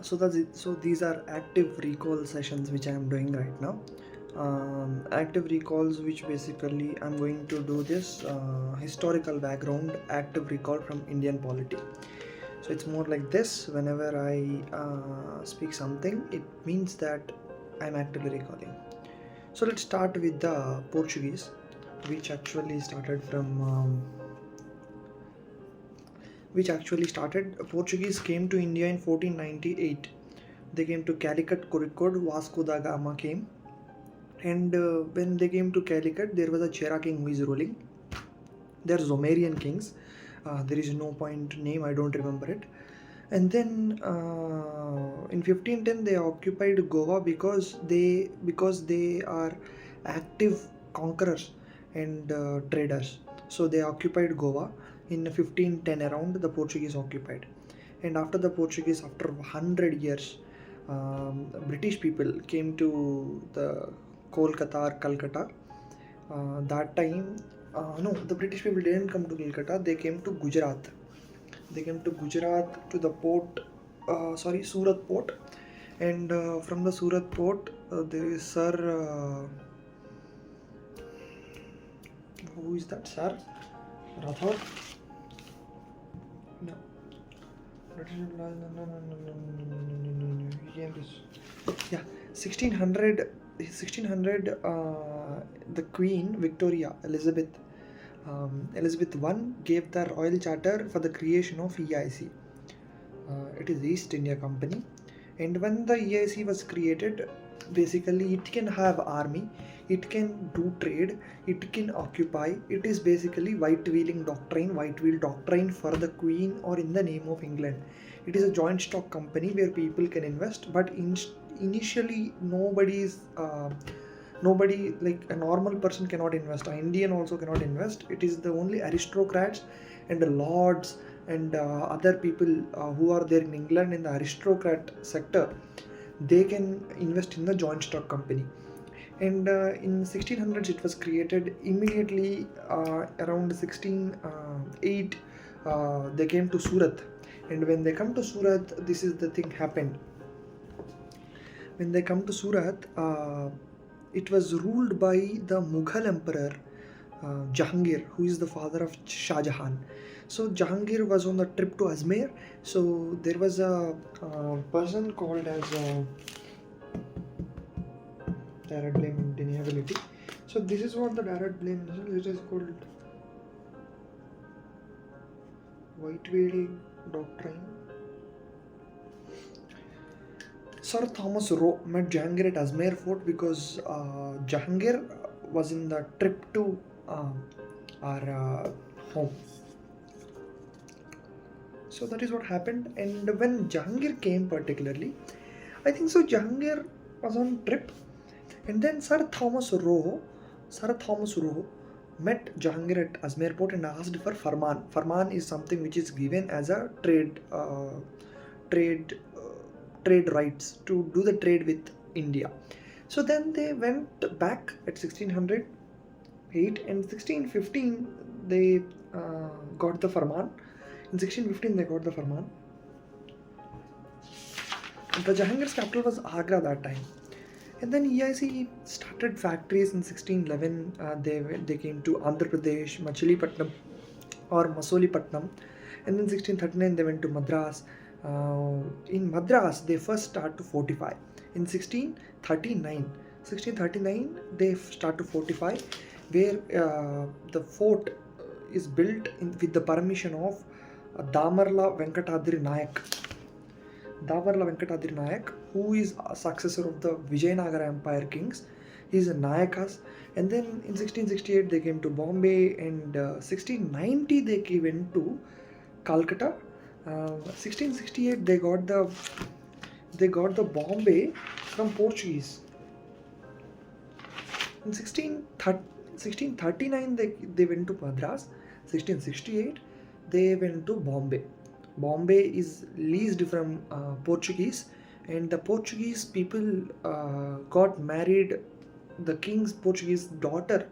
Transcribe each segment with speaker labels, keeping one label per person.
Speaker 1: So these are active recall sessions which I am doing right now. Active recalls, which basically I'm going to do this historical background active recall from Indian polity. So it's more like this: whenever I speak something, it means that I'm actively recalling. So let's start with the Portuguese, which actually started from Portuguese came to India in 1498. They came to Calicut, Kozhikode. Vasco da Gama came, and when they came to Calicut, there was a Chera king who is ruling. They're Zomerian kings. There is no point name, I don't remember it. And then in 1510 they occupied Goa because they are active conquerors and traders. So they occupied Goa in 1510 around. The Portuguese occupied, and after the Portuguese, after 100 years, British people came to the Kolkata or Calcutta. That time, no, the British people didn't come to Calcutta. They came to Gujarat. They came to Gujarat to the port, Surat port, and from the Surat port, there is Sir. Who is that, Sir? Rathod? No. Yeah, 1600. The Queen Victoria Elizabeth I gave the royal charter for the creation of EIC. It is East India Company, and when the EIC was created, basically it can have army, it can do trade, it can occupy. It is basically white wheel doctrine for the Queen or in the name of England. It is a joint stock company where people can invest, but initially nobody like a normal person cannot invest. An Indian also cannot invest. It is the only aristocrats and the lords and other people who are there in England in the aristocrat sector. They can invest in the joint stock company. And in 1600s it was created. Immediately around 1608 they came to Surat, and when they come to Surat, this is the thing happened. When they come to Surat, it was ruled by the Mughal emperor Jahangir, who is the father of Shah Jahan. So Jahangir was on the trip to Ajmer. So there was a person called as direct blame deniability. So this is what the direct blame is. It is called white whale doctrine. Sir Thomas Roe met Jahangir at Ajmer Fort because Jahangir was in the trip to our home. So that is what happened. And when Jahangir came particularly, I think so Jahangir was on trip, and then Sir Thomas Roe met Jahangir at Ajmer Port and asked for farman. Farman is something which is given as a trade rights to do the trade with India. So then they went back at 1608, and 1615 they got the farman. In 1615 they got the farman. The Jahangir's capital was Agra that time. And then EIC started factories in 1611. They came to Andhra Pradesh, Machilipatnam or Masolipatnam, and then 1639 they went to Madras. In Madras they first start to fortify. In 1639 they start to fortify, where the fort is built with the permission of Damarla Venkatadri Nayak, who is a successor of the Vijayanagara Empire kings. He is a Nayakas. And then in 1668 they came to Bombay, and 1690 they went to Calcutta. 1668 they got the Bombay from Portuguese. In 1639 they went to Madras. 1668 they went to Bombay. Bombay is leased from Portuguese, and the Portuguese people got married. The king's daughter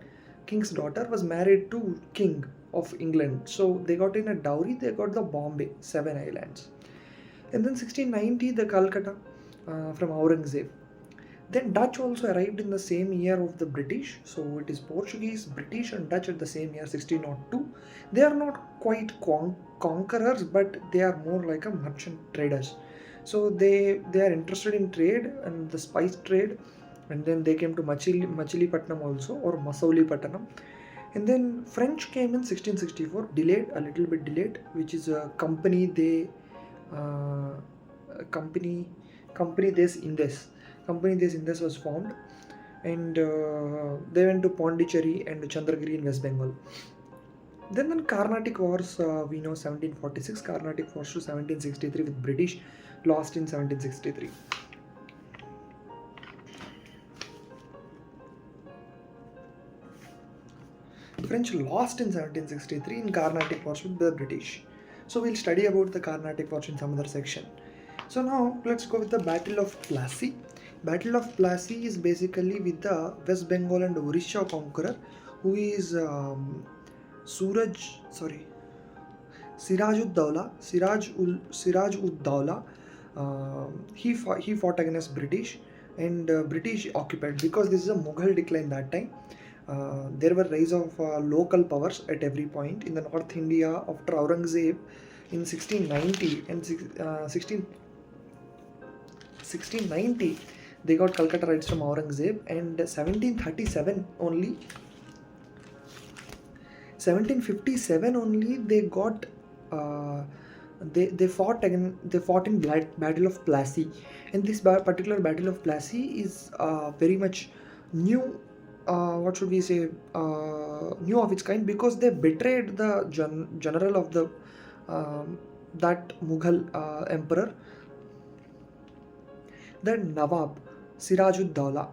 Speaker 1: was married to King of England. So they got in a dowry. They got the Bombay, 7 islands. And then 1690 the Calcutta from Aurangzeb. Then Dutch also arrived in the same year of the British. So it is Portuguese, British and Dutch at the same year, 1602. They are not quite conquerors, but they are more like a merchant traders. So they are interested in trade and the spice trade. And then they came to Machilipatnam also, or Masaulipatnam. And then French came in 1664, a little bit delayed, which is a company company des Indes. Company des Indes was formed, and they went to Pondicherry and Chandragiri in West Bengal. Then Carnatic Wars, we know 1746, Carnatic Wars to 1763 with British, lost in 1763. French lost in 1763 in Carnatic Wars with the British. So we'll study about the Carnatic Wars in some other section. So now let's go with the Battle of Plassey. Battle of Plassey is basically with the West Bengal and Orissa conqueror, who is Siraj-ud-Dawla. He fought against British, and British occupied, because this is a Mughal decline that time. There were rise of local powers at every point in the North India after Aurangzeb in 1690 and 1690 they got Calcutta rights from Aurangzeb, and 1757 only 1757 only they got they fought in Battle of Plassey, and this particular Battle of Plassey is very much new. What should we say? New of its kind, because they betrayed the general of the that Mughal emperor, the Nawab Siraj-ud-Dawla.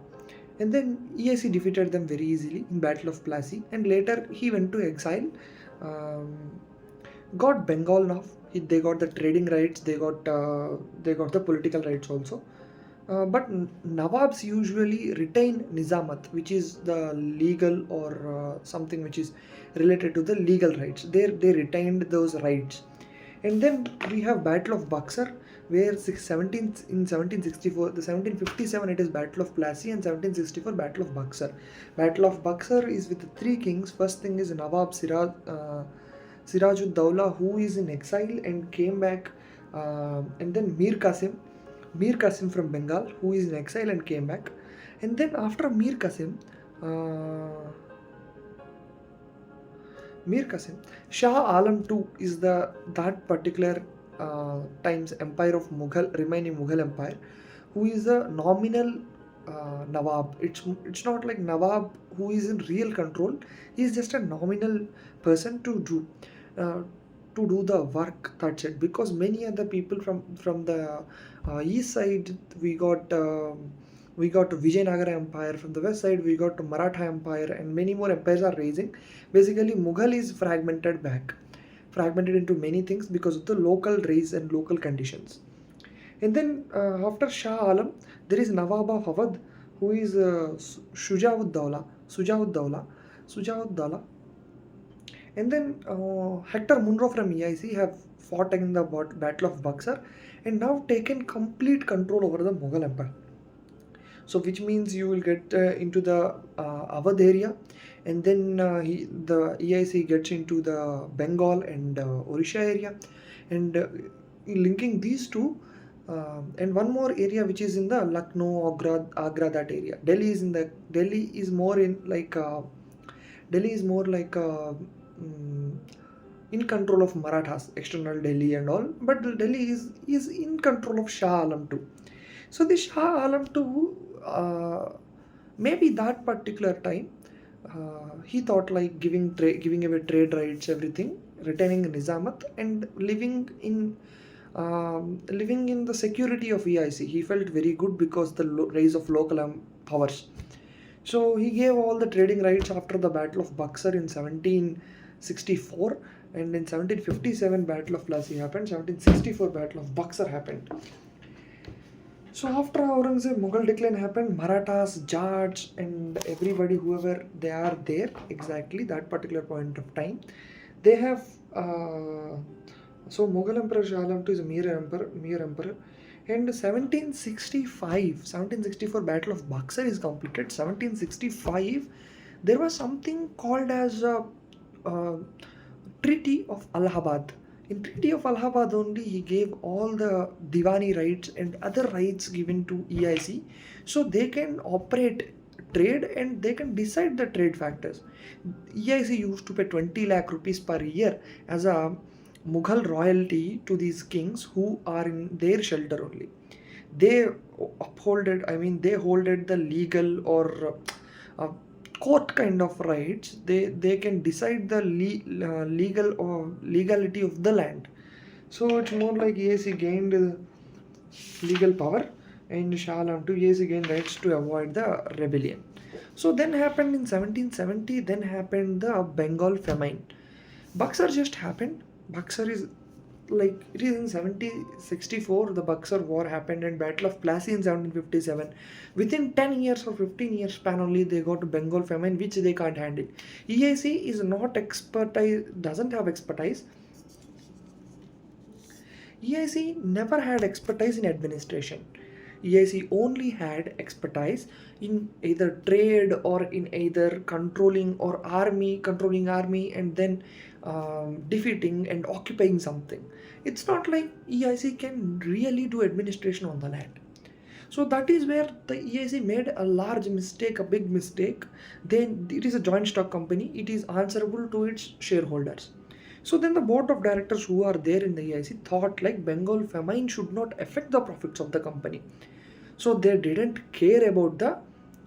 Speaker 1: And then EIC defeated them very easily in Battle of Plassey, and later he went to exile. Got Bengal now. They got the trading rights. They got the political rights also. But Nawabs usually retain Nizamat, which is the legal or something which is related to the legal rights. They retained those rights. And then we have Battle of Buxar, where in 1764, the 1757 it is Battle of Plassey, and 1764 Battle of Buxar. Battle of Buxar is with the three kings. First thing is Nawab Siraj-ud-Dawla, who is in exile and came back, and then Mir Qasim from Bengal, who is in exile and came back. And then after Mir Qasim, Shah Alam II is that particular times empire of remaining Mughal empire, who is a nominal Nawab. It's not like Nawab who is in real control. He is just a nominal person to do the work. That's it. Because many other people from the east side, we got Vijayanagara Empire. From the west side, we got Maratha Empire, and many more empires are rising. Basically, Mughal is fragmented into many things because of the local race and local conditions. And then after Shah Alam, there is Nawab of Awadh, who is Shuja-ud-Dawla. And then Hector Munro from EIC have fought in the Battle of Buxar and now taken complete control over the Mughal Empire. So which means you will get into the Awadh area, and then the EIC gets into the Bengal and Orissa area, and linking these two, and one more area which is in the Lucknow, Agra, that area. Delhi is more in control of Marathas, external Delhi and all, but Delhi is in control of Shah Alam too. So the Shah Alam too, maybe that particular time, he thought like giving away trade rights, everything, retaining Nizamat, and living in the security of EIC. He felt very good because the rise of local powers. So he gave all the trading rights after the Battle of Buxar in 1764, and in 1757 Battle of Plassey happened. 1764 Battle of Buxar happened. So after Aurangzeb, Mughal decline happened. Marathas, Jats, and everybody, whoever they are there, exactly that particular point of time, they have So Mughal Emperor Shah Alam II is a mere emperor. And 1764 Battle of Buxar is completed. 1765, there was something called as uh, Treaty of Allahabad. In Treaty of Allahabad only, he gave all the Diwani rights and other rights given to EIC, so they can operate trade and they can decide the trade factors. EIC used to pay 20 lakh rupees per year as a Mughal royalty to these kings who are in their shelter only. They they holded the legal or court kind of rights. They can decide the legal or legality of the land. So it's more like EIC gained legal power, and Shah Alam to EIC gained rights to avoid the rebellion. So then happened in 1770. Then happened the Bengal famine. Buxar just happened. Buxar is like it is in 1764 the Buxar war happened and Battle of Plassey in 1757. Within 10 years or 15 years span only they got to Bengal famine which they can't handle. EIC is not expertise, doesn't have expertise. EIC never had expertise in administration. EIC only had expertise in either trade or in either controlling army and then defeating and occupying something. It's not like EIC can really do administration on the land. So that is where the EIC made a large mistake, a big mistake. Then it is a joint stock company, it is answerable to its shareholders. So then the board of directors who are there in the EIC thought like Bengal famine should not affect the profits of the company. So they didn't care about the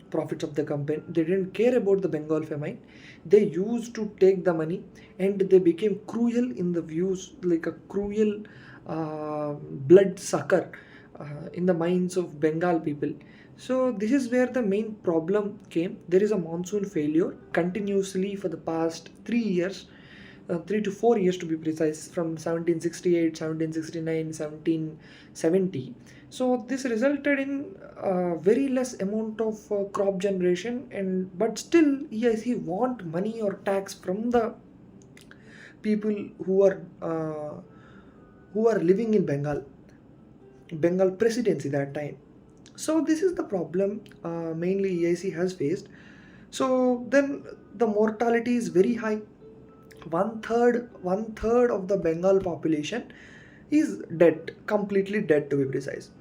Speaker 1: profits of the company. They didn't care about the Bengal famine. They used to take the money and they became cruel in the views, like a cruel blood sucker in the minds of Bengal people. So this is where the main problem came. There is a monsoon failure continuously for the past 3 years, 3 to 4 years to be precise, from 1768, 1769, 1770. So this resulted in very less amount of crop generation, and but still EIC want money or tax from the people who are living in Bengal presidency that time. So this is the problem mainly EIC has faced. So then the mortality is very high. One third of the Bengal population is dead, completely dead to be precise.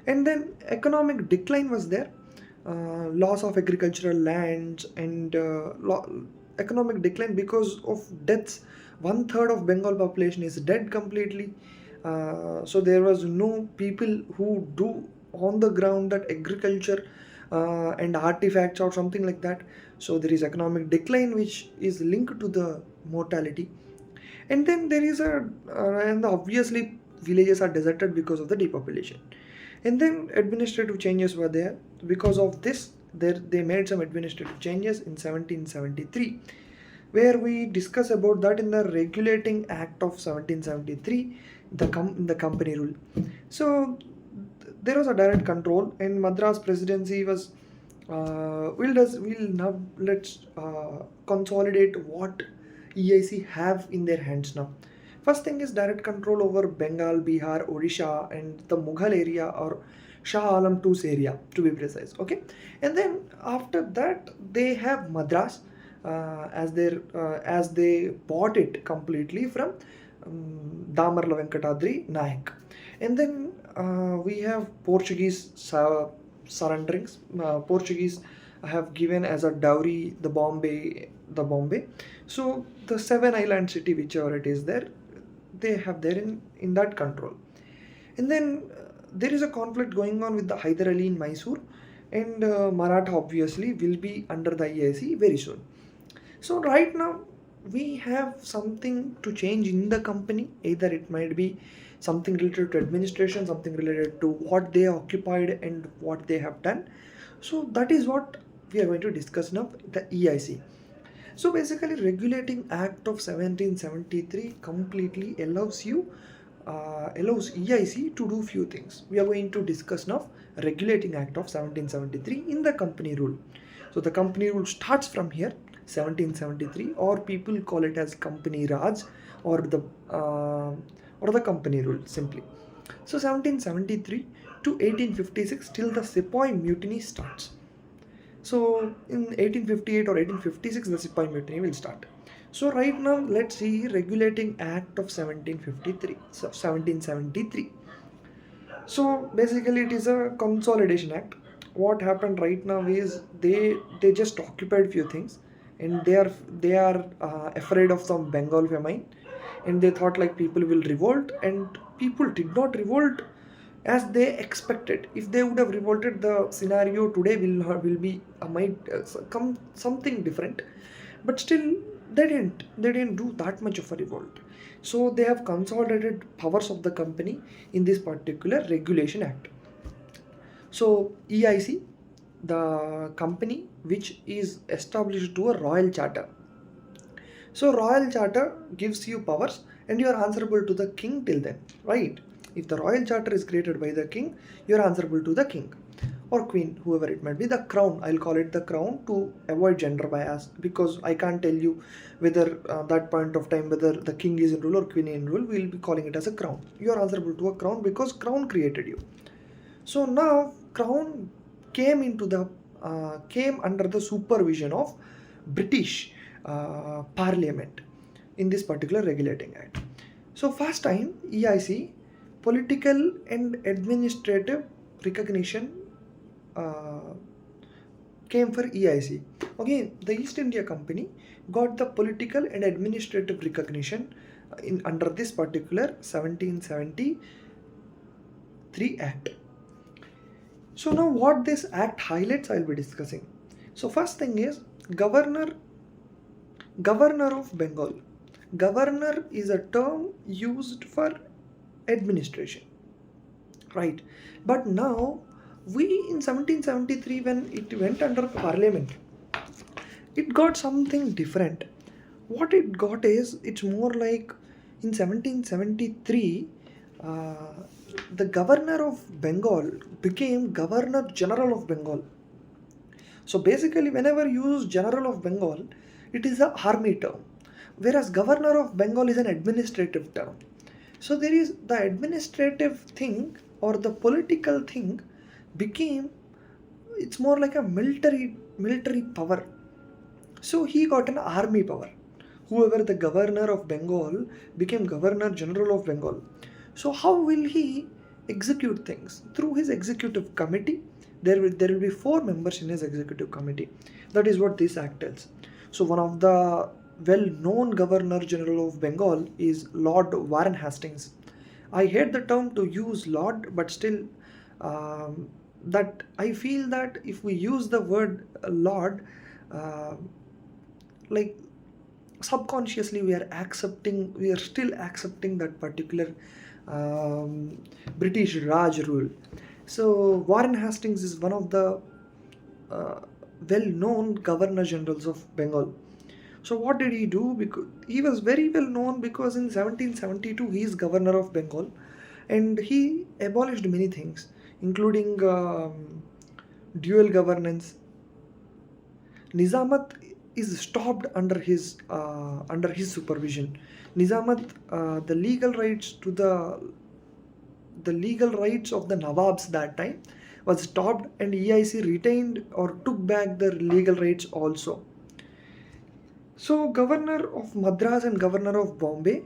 Speaker 1: And then economic decline was there, loss of agricultural lands and economic decline because of deaths. One third of Bengal population is dead completely. So there was no people who do on the ground that agriculture and artifacts or something like that. So there is economic decline which is linked to the mortality. And then there is and obviously villages are deserted because of the depopulation. And then administrative changes were there. Because of this, they made some administrative changes in 1773, where we discuss about that in the Regulating Act of 1773, the company rule. So there was a direct control, and Madras presidency was let's consolidate what EIC have in their hands now. First thing is direct control over Bengal, Bihar, Odisha, and the Mughal area, or Shah Alam II's area to be precise. Okay, and then after that they have Madras as they bought it completely from Damarla Venkatadri Nayak. And then we have Portuguese surrenderings. Portuguese have given as a dowry the Bombay. So the seven island city, whichever it is there, they have there in that control. And then there is a conflict going on with the Hyder Ali in Mysore, and Maratha obviously will be under the EIC very soon. So right now we have something to change in the company. Either it might be something related to administration, something related to what they occupied and what they have done. So that is what we are going to discuss now, the EIC. So basically Regulating Act of 1773 completely allows EIC to do few things. We are going to discuss now Regulating Act of 1773 in the company rule. So the company rule starts from here, 1773, or people call it as Company Raj, or or the company rule simply. So 1773 to 1856 till the Sepoy Mutiny starts. So in 1858 or 1856 the Sepoy Mutiny will start. So right now let's see Regulating Act of 1753. So 1773. So basically it is a consolidation act. What happened right now is they just occupied few things, and they are afraid of some Bengal famine, and they thought like people will revolt, and people did not revolt as they expected. If they would have revolted, the scenario today will be might come something different, but still they didn't do that much of a revolt. So they have consolidated powers of the company in this particular regulation act. So EIC, the company which is established to a royal charter. So royal charter gives you powers and you are answerable to the king till then, right? If the royal charter is created by the king, you are answerable to the king or queen, whoever it might be. The crown, I'll call it the crown to avoid gender bias, because I can't tell you whether that point of time whether the king is in rule or queen in rule. We'll be calling it as a crown. You are answerable to a crown because crown created you. So now crown came under the supervision of British Parliament in this particular regulating act. So first time EIC, political and administrative recognition came for EIC. Again, the East India Company got the political and administrative recognition under this particular 1773 Act. So now what this act highlights, I'll be discussing. So first thing is governor of Bengal. Governor is a term used for administration, right? But now we in 1773, when it went under parliament, it got something different. What it got is, it's more like in 1773 the governor of Bengal became Governor General of Bengal. So basically whenever you use General of Bengal, it is an army term, whereas Governor of Bengal is an administrative term. So there is the administrative thing or the political thing became, it's more like a military power. So he got an army power. Whoever the Governor of Bengal became Governor General of Bengal. So how will he execute things? Through his executive committee. There will be 4 members in his executive committee. That is what this act tells. So one of the well-known Governor General of Bengal is Lord Warren Hastings. I hate the term to use Lord, but still that I feel that if we use the word Lord, like subconsciously we are still accepting that particular British Raj rule. So Warren Hastings is one of the well-known Governor Generals of Bengal. So what did he do? Because he was very well known because in 1772 he is Governor of Bengal, and he abolished many things, including dual governance. Nizamat is stopped under his supervision. Nizamat, the legal rights of the Nawabs that time was stopped, and EIC retained or took back their legal rights also. So Governor of Madras and Governor of Bombay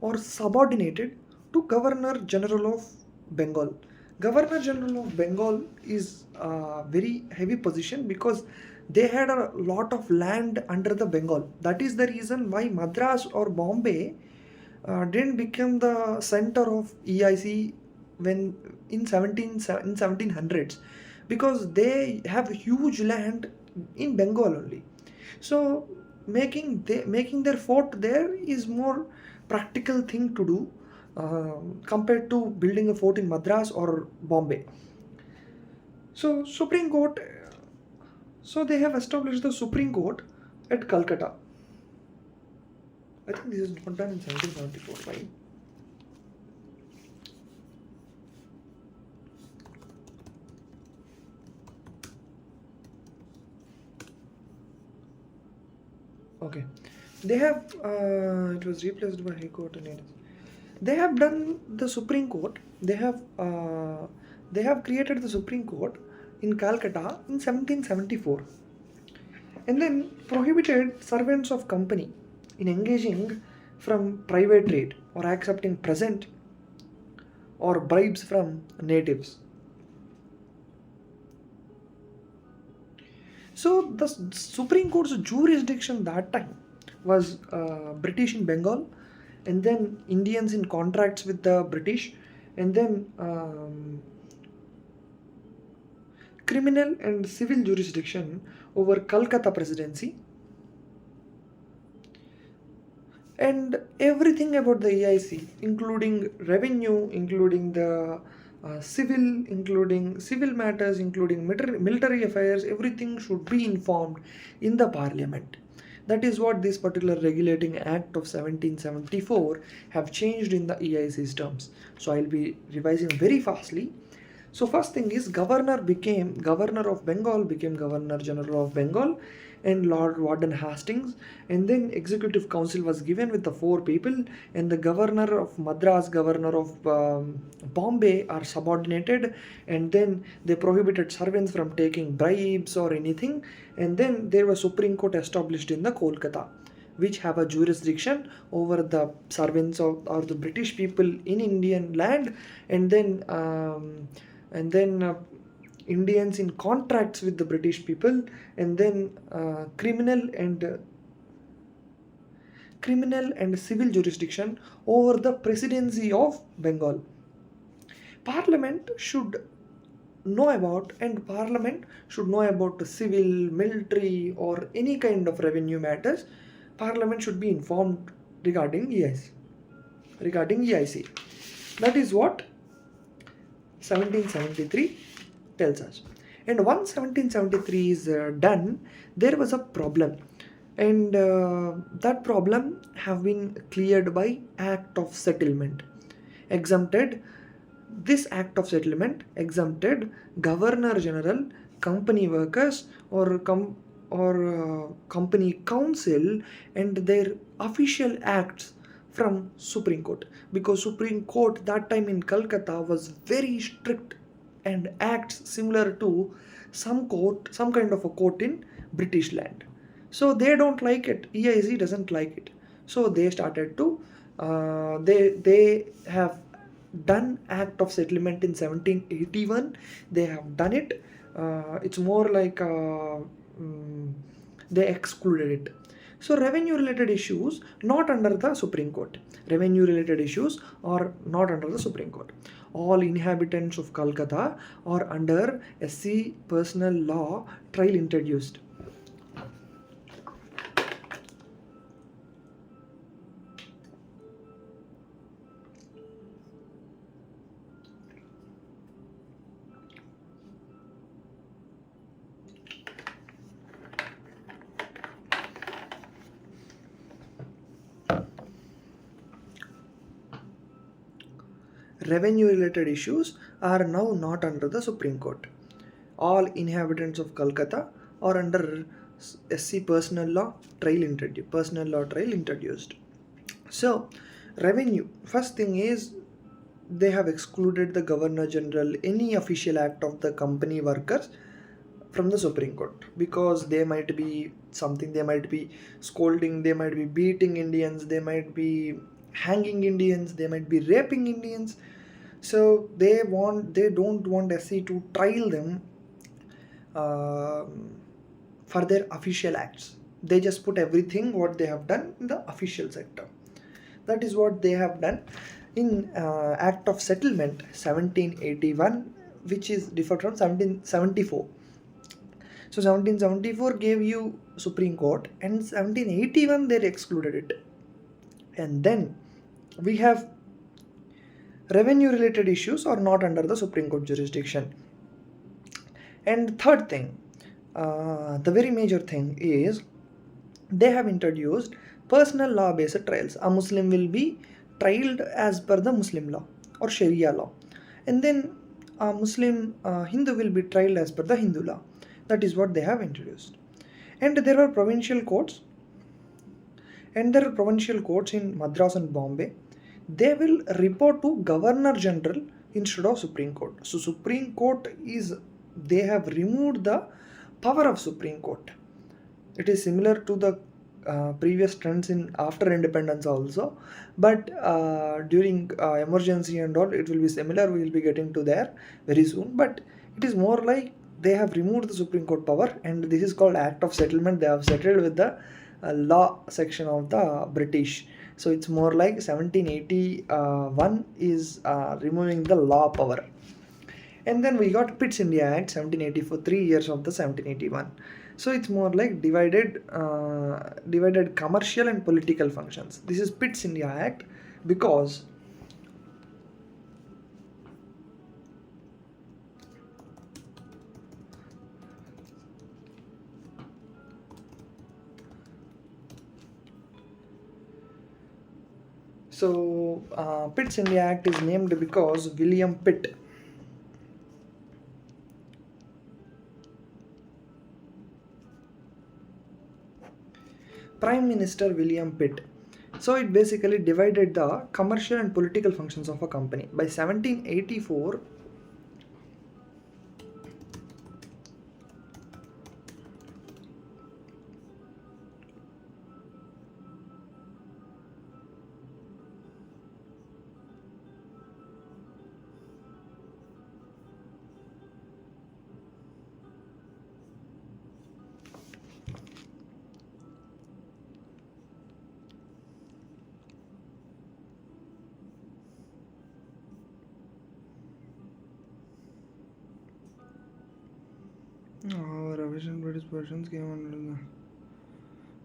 Speaker 1: are subordinated to Governor General of Bengal. Governor General of Bengal is a very heavy position because they had a lot of land under the Bengal. That is the reason why Madras or Bombay didn't become the center of EIC when in 1700s, because they have huge land in Bengal only. So making their fort there is more practical thing to do compared to building a fort in Madras or Bombay. So Supreme Court, so they have established the Supreme Court at Calcutta. I think this is not done in 1774, right? Okay, they have it was replaced by High Court and They have done the Supreme Court. They have created the Supreme Court in Calcutta in 1774, and then prohibited servants of company in engaging from private trade or accepting present or bribes from natives. So the Supreme Court's jurisdiction that time was British in Bengal, and then Indians in contracts with the British, and then criminal and civil jurisdiction over Calcutta Presidency, and everything about the EIC, including revenue, including the civil, including civil matters, including military affairs, everything should be informed in the parliament. That is what this particular regulating act of 1774 have changed in the EIC's terms. So I'll be revising very fastly. So first thing is governor of Bengal became Governor General of Bengal and Lord Warden Hastings, and then executive council was given with the 4 people, and the governor of Madras, governor of Bombay are subordinated, and then they prohibited servants from taking bribes or anything, and then there was Supreme Court established in the Kolkata, which have a jurisdiction over the servants or the British people in Indian land, and then Indians in contracts with the British people, and then criminal and civil jurisdiction over the presidency of Bengal. Parliament should know about the civil, military, or any kind of revenue matters. Parliament should be informed regarding EIC. That is what 1773 tells us. And once 1773 is done, there was a problem, and that problem have been cleared by Act of Settlement. This Act of Settlement exempted Governor General, company workers, or company council and their official acts from Supreme Court, because Supreme Court that time in Calcutta was very strict and acts similar to some kind of a court in British land. So they don't like it. EIC doesn't like it. So they started to they have done Act of Settlement in 1781. They have done it. It's more like they excluded it. So revenue related issues not under the Supreme Court. Revenue related issues are not under the Supreme Court. All inhabitants of Calcutta are under SC personal law trial introduced. Revenue related issues are now not under the Supreme Court. All inhabitants of Calcutta are under SC personal law trial introduced. So revenue, first thing is they have excluded the Governor General, any official act of the company workers from the Supreme Court, because they might be scolding, they might be beating Indians, they might be hanging Indians, they might be raping Indians. So they don't want SC to trial them for their official acts. They just put everything what they have done in the official sector. That is what they have done in Act of Settlement 1781, which is different from 1774. So 1774 gave you Supreme Court, and 1781 they excluded it. And then we have revenue related issues are not under the Supreme Court jurisdiction. And third thing, the very major thing is they have introduced personal law based trials. A Muslim will be trialed as per the Muslim law or Sharia law, and then a Muslim Hindu will be trialed as per the Hindu law. That is what they have introduced. And there are provincial courts, in Madras and Bombay. they will report to Governor General instead of Supreme Court. So Supreme Court is, they have removed the power of Supreme Court. It is similar to the previous trends in after independence also, but during emergency and all it will be similar. We will be getting to there very soon, but it is more like they have removed the Supreme Court power, and this is called Act of Settlement. They have settled with the law section of the British. So it's more like 1781 is removing the law power. And then we got Pitt's India Act 1784, 3 years of the 1781. So it's more like divided commercial and political functions. This is Pitt's India Act because Pitt's India Act is named because William Pitt, Prime Minister William Pitt. So it basically divided the commercial and political functions of a company. By 1784, revision British versions came under the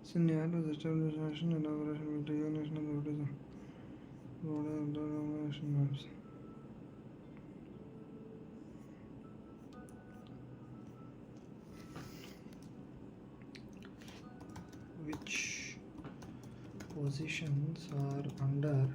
Speaker 1: Synod was established national elaboration with the national Buddhism. Maps. Which positions are under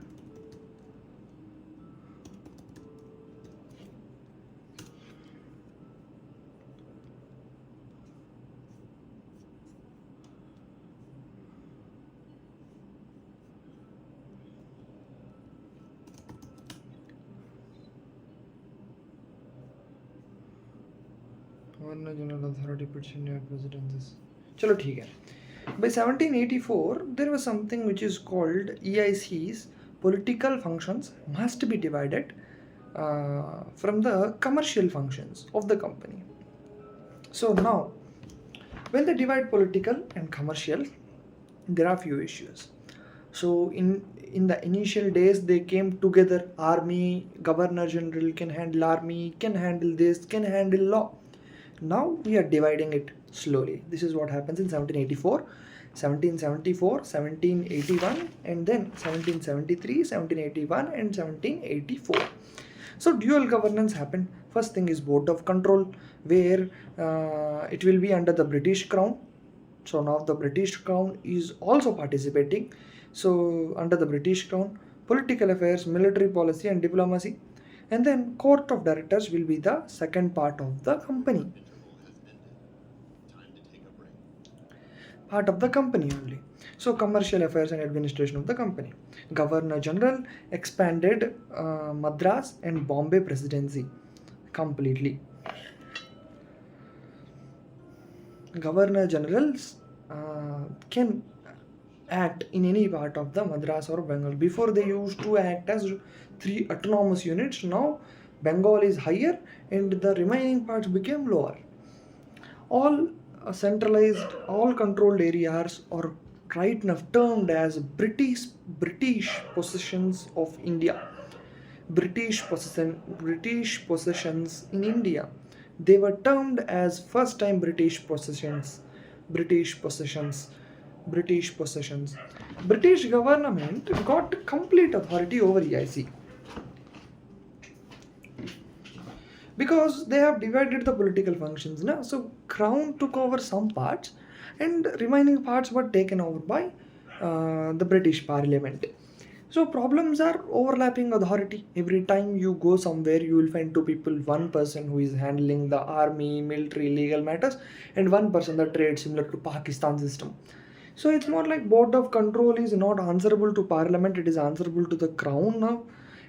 Speaker 1: Governor General Authority Pitt's India Presidencies. चलो ठीक है. By 1784, there was something which is called EICs, political functions must be divided from the commercial functions of the company. So now, when they divide political and commercial, there are few issues. So in the initial days, they came together. Army, Governor General can handle army, can handle this, can handle law. Now we are dividing it slowly. This is what happens in 1784, 1774, 1781, and then 1773, 1781, and 1784. So dual governance happened. First thing is Board of Control, where it will be under the British Crown. So now the British Crown is also participating. So under the British Crown, political affairs, military policy, and diplomacy. And then Court of Directors will be the second part of the company. Part of the company only. So commercial affairs and administration of the company. Governor General expanded Madras and Bombay Presidency completely. Governor Generals can act in any part of the Madras or Bengal. Before they used to act as 3 autonomous units. Now Bengal is higher and the remaining parts became lower. All centralized, all controlled areas are right now termed as British possessions of India. British possessions in India. They were termed as first time British possessions. British government got complete authority over EIC because they have divided the political functions now. So Crown took over some parts and remaining parts were taken over by the British Parliament. So problems are overlapping authority. Every time you go somewhere, you will find 2 people, one person who is handling the army, military, legal matters, and one person the trade, similar to Pakistan system. So it's more like board of control is not answerable to parliament, it is answerable to the crown now,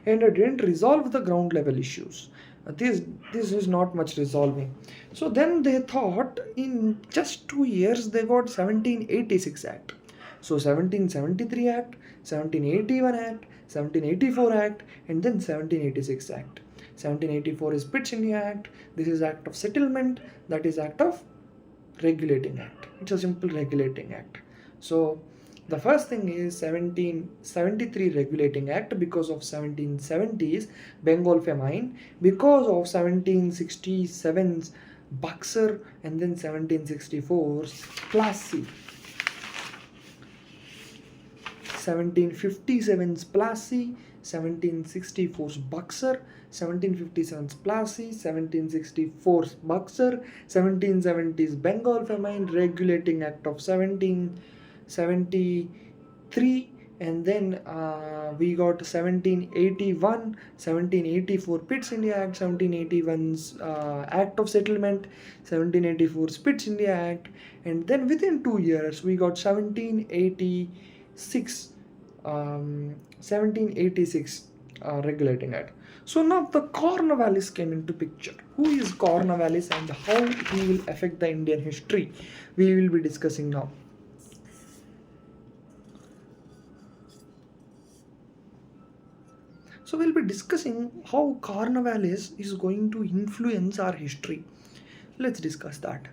Speaker 1: and it didn't resolve the ground level issues. This is not much resolving. So then they thought in just 2 years they got 1786 Act. So 1773 Act, 1781 Act, 1784 Act, and then 1786 Act. 1784 is Pitt's India Act. This is Act of Settlement. That is Act of Regulating Act. It's a simple regulating act. So the first thing is 1773 Regulating Act because of 1770s Bengal famine, because of 1767's Buxar, and then 1764's Plassey. 1757's Plassey, 1764's Buxar, 1757's Plassey, 1764's Buxar, 1770's Bengal famine, Regulating Act of 1773, and then we got 1781, 1784 Pitt's India Act, 1781's Act of Settlement, 1784's Pitt's India Act, and then within 2 years we got 1786 Regulating Act. So now the Cornwallis came into picture. Who is Cornwallis and how he will affect the Indian history? We will be discussing now. So we'll be discussing how Cornwallis is going to influence our history. Let's discuss that.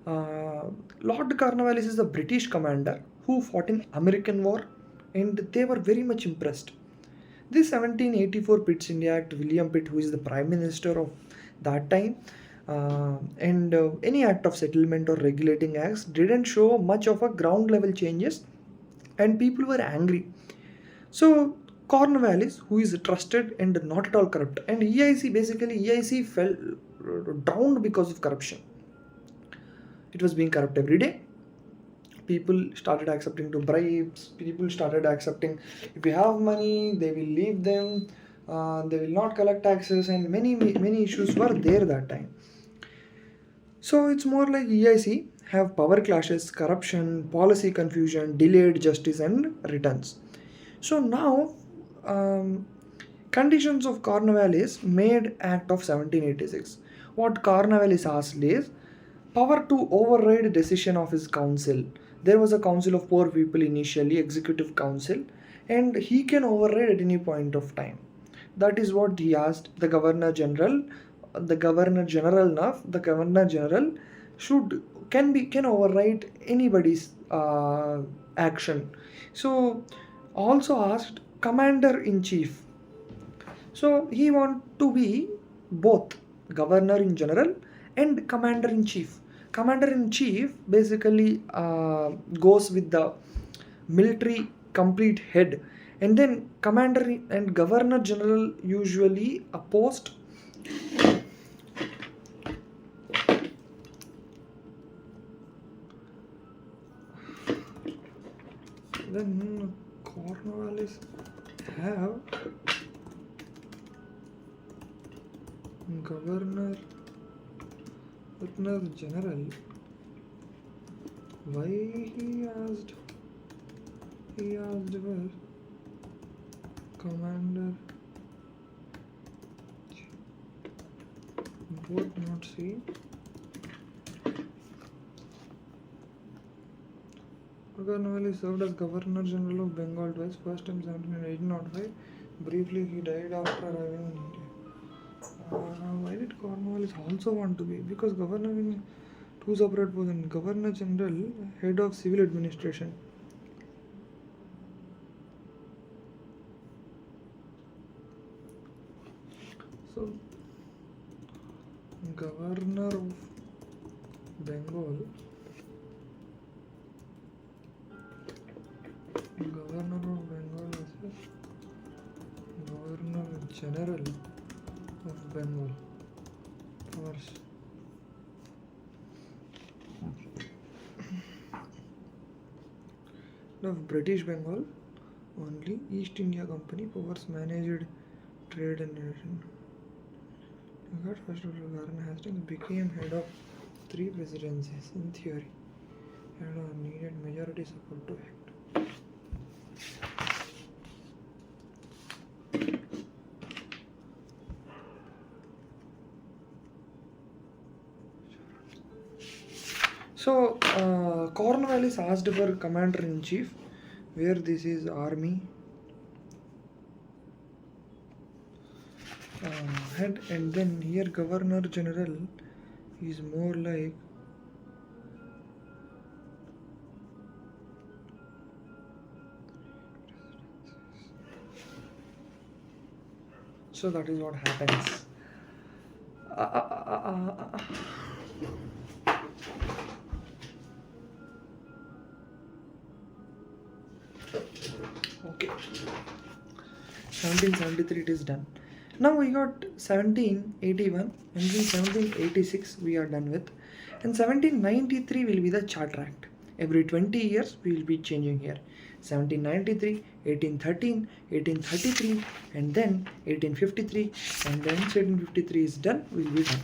Speaker 1: Lord Cornwallis is a British commander who fought in American War, and they were very much impressed. This 1784 Pitt's India Act, William Pitt, who is the Prime Minister of that time, and any act of settlement or regulating acts didn't show much of a ground level changes, and people were angry. So Cornwallis, who is trusted and not at all corrupt, and EIC fell drowned because of corruption. It was being corrupt every day. People started accepting to bribes. People started accepting if you have money, they will leave them. They will not collect taxes, and many issues were there that time. So it's more like EIC have power clashes, corruption, policy confusion, delayed justice, and returns. So now, conditions of Cornwallis made Act of 1786. What Cornwallis asked is power to override decision of his council. There was a council of poor people initially, executive council, and he can override at any point of time. That is what he asked the Governor General. The Governor General can override anybody's action. So also asked Commander in Chief. So he want to be both Governor in General and Commander in Chief. Commander in Chief basically goes with the military complete head, and then Commander and Governor General usually opposed. Then Cornwallis have Governor General. Why he asked well, Commander would not see. Cornwallis served as Governor General of Bengal twice. First time 1785. Briefly, he died after arriving in India. Why did Cornwallis also want to be? Because Governor in two separate positions. Governor General, Head of Civil Administration. So, Governor of Bengal. Governor of Bengal versus Governor General of Bengal. Powers. Of British Bengal, only East India Company powers managed trade and nation. First of all, Garden Hastings became head of 3 presidencies in theory. and needed majority support to act. So Cornwallis asked for commander-in-chief, where this is army head, and then here governor general is more like so that is what happens. Okay, 1773 it is done. Now we got 1781 and then 1786 we are done with, and 1793 will be the Charter Act. Every 20 years we will be changing here. 1793, 1813, 1833, and then 1853, and then 1853 is done, will be done.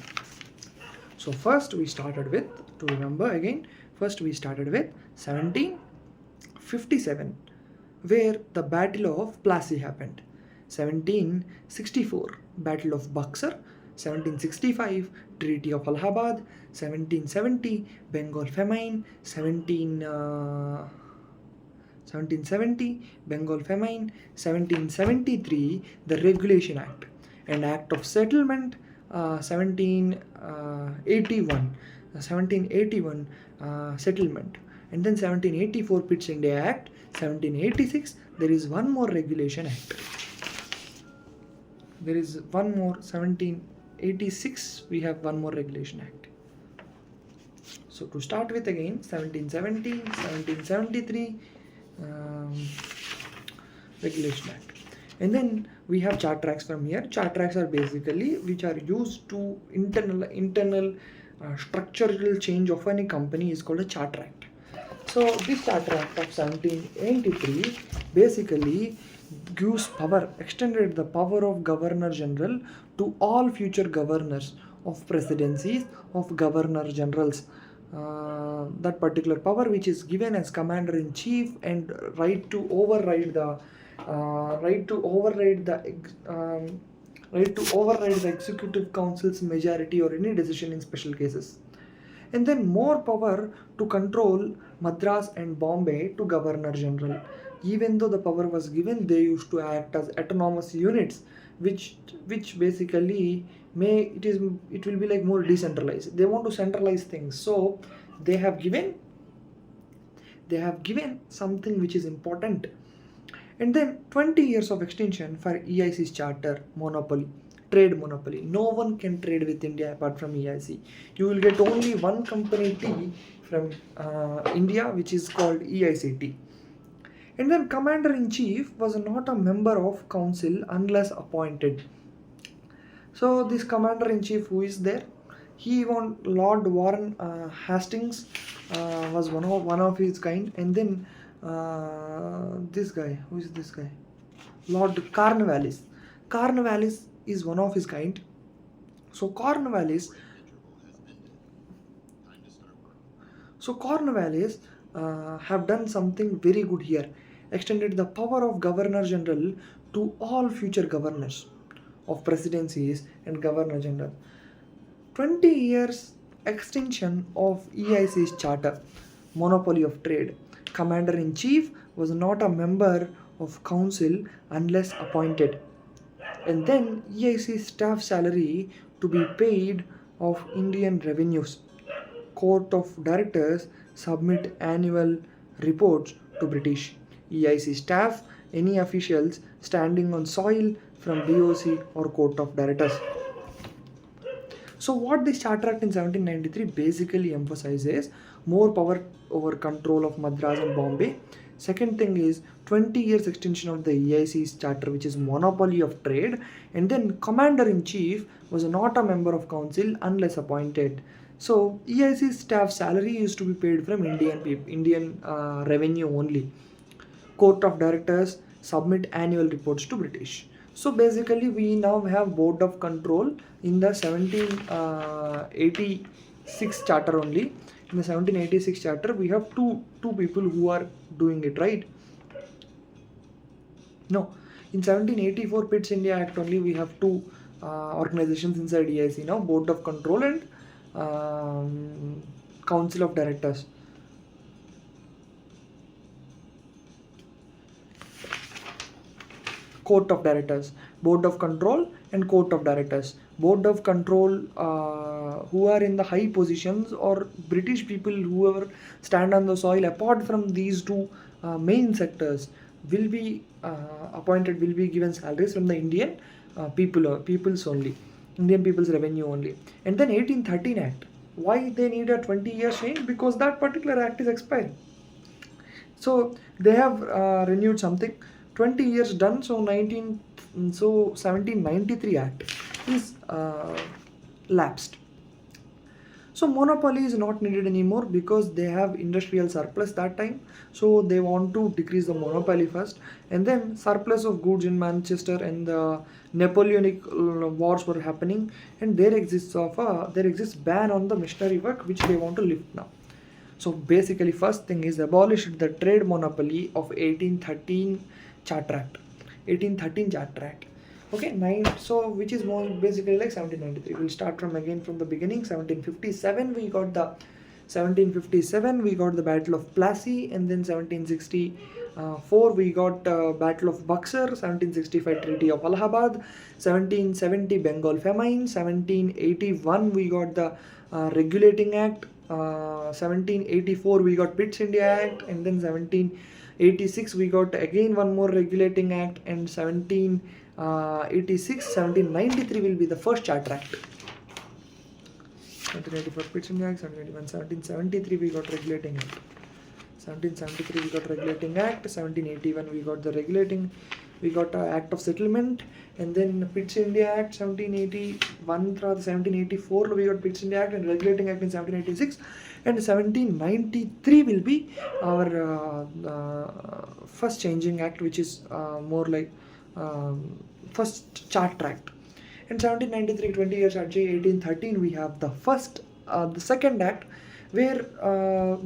Speaker 1: So first we started with, to remember again, first we started with 1757, where the Battle of Plassey happened. 1764, Battle of Buxar. 1765, Treaty of Allahabad. 1770, Bengal Famine. 1770, Bengal Famine. 1773, the Regulation Act and Act of Settlement. 1781, settlement, and then 1784 Pitt India Act. 1786, there is one more Regulation Act. There is one more. 1786 we have one more Regulation Act. So to start with again, 1770, 1773 Regulation Act, and then we have Charter Acts from here. Charter Acts are basically which are used to internal structural change of any company is called a Charter Act. So this Charter Act of 1783 basically gives power, extended the power of Governor General to all future governors of presidencies of Governor Generals. That particular power which is given as Commander-in-Chief and right to override the Executive Council's majority or any decision in special cases. And then more power to control Madras and Bombay to Governor General. Even though the power was given, they used to act as autonomous units, which basically it will be like more decentralized. They want to centralize things, so they have given something which is important. And then 20 years of extension for EIC's charter, monopoly, trade monopoly. No one can trade with India apart from EIC. You will get only one company T from India, which is called EICT. And then Commander-in-Chief was not a member of council unless appointed. So this Commander-in-Chief who is there, Lord Warren Hastings was one of his kind, and then this guy, who is this guy? Lord Cornwallis. Cornwallis is one of his kind. So Cornwallis have done something very good here. Extended the power of Governor General to all future governors of presidencies and Governor General. 20 years extension of EIC's charter, monopoly of trade. Commander-in-Chief was not a member of council unless appointed. And then EIC staff salary to be paid of Indian revenues. Court of Directors submit annual reports to British. EIC staff, any officials standing on soil from BOC or Court of Directors. So what this Charter Act in 1793 basically emphasizes more power over control of Madras and Bombay. Second thing is 20 years extension of the EIC's charter, which is monopoly of trade. And then Commander-in-Chief was not a member of council unless appointed. So EIC's staff salary used to be paid from Indian revenue only. Court of Directors submit annual reports to British. So basically we now have Board of Control in the 1786 charter only, In the 1786 charter, we have two people who are doing it, right? No, in 1784 Pitt's India Act only we have two organizations inside EIC now, Board of Control and Council of Directors. Court of Directors, Board of Control and Court of Directors. Board of Control, who are in the high positions or British people whoever stand on the soil apart from these two main sectors will be appointed, will be given salaries from the Indian peoples only, Indian people's revenue only. And then 1813 Act. Why they need a 20-year change? Because that particular act is expired. So they have renewed something. 20 years done, so 1793 Act is lapsed. So monopoly is not needed anymore because they have industrial surplus that time. So they want to decrease the monopoly first, and then surplus of goods in Manchester and the Napoleonic wars were happening, and there exists ban on the missionary work which they want to lift now. So basically, first thing is abolished the trade monopoly of 1813 Charter Act. 1813 Charter Act. Okay, so which is more basically like 1793. We'll start from the beginning. 1757 we got the Battle of Plassey, and then 1764 we got Battle of Buxar, 1765 Treaty of Allahabad, 1770 Bengal Famine, 1781 we got the Regulating Act, 1784 we got Pitt's India Act, and then 1786 we got again one more Regulating Act, and 1793 will be the first Charter Act. 1784 Pitt's India Act, 1773 we got Regulating Act. 1773 we got Regulating Act, 1781 we got the Act of Settlement, and then Pitt's India Act 1781, 1784 we got Pitt's India Act and Regulating Act in 1786, and 1793 will be our first changing act, which is more like first Charter Act. In 1793, 20 years at 1813 we have the second act, where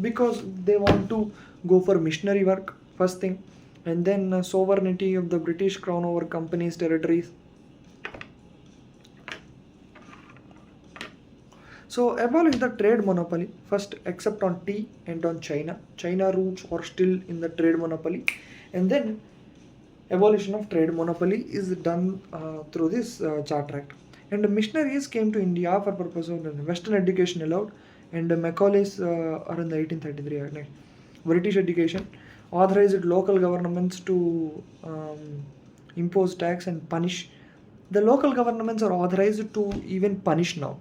Speaker 1: because they want to go for missionary work, first thing, and then sovereignty of the British Crown over companies' territories. So abolish the trade monopoly first, except on tea and on China. China routes are still in the trade monopoly, and then abolition of trade monopoly is done through this Charter Act. And the missionaries came to India for purpose of Western education allowed, and Macaulay's are in the 1833 Act. British education authorized local governments to impose tax and punish. The local governments are authorized to even punish now.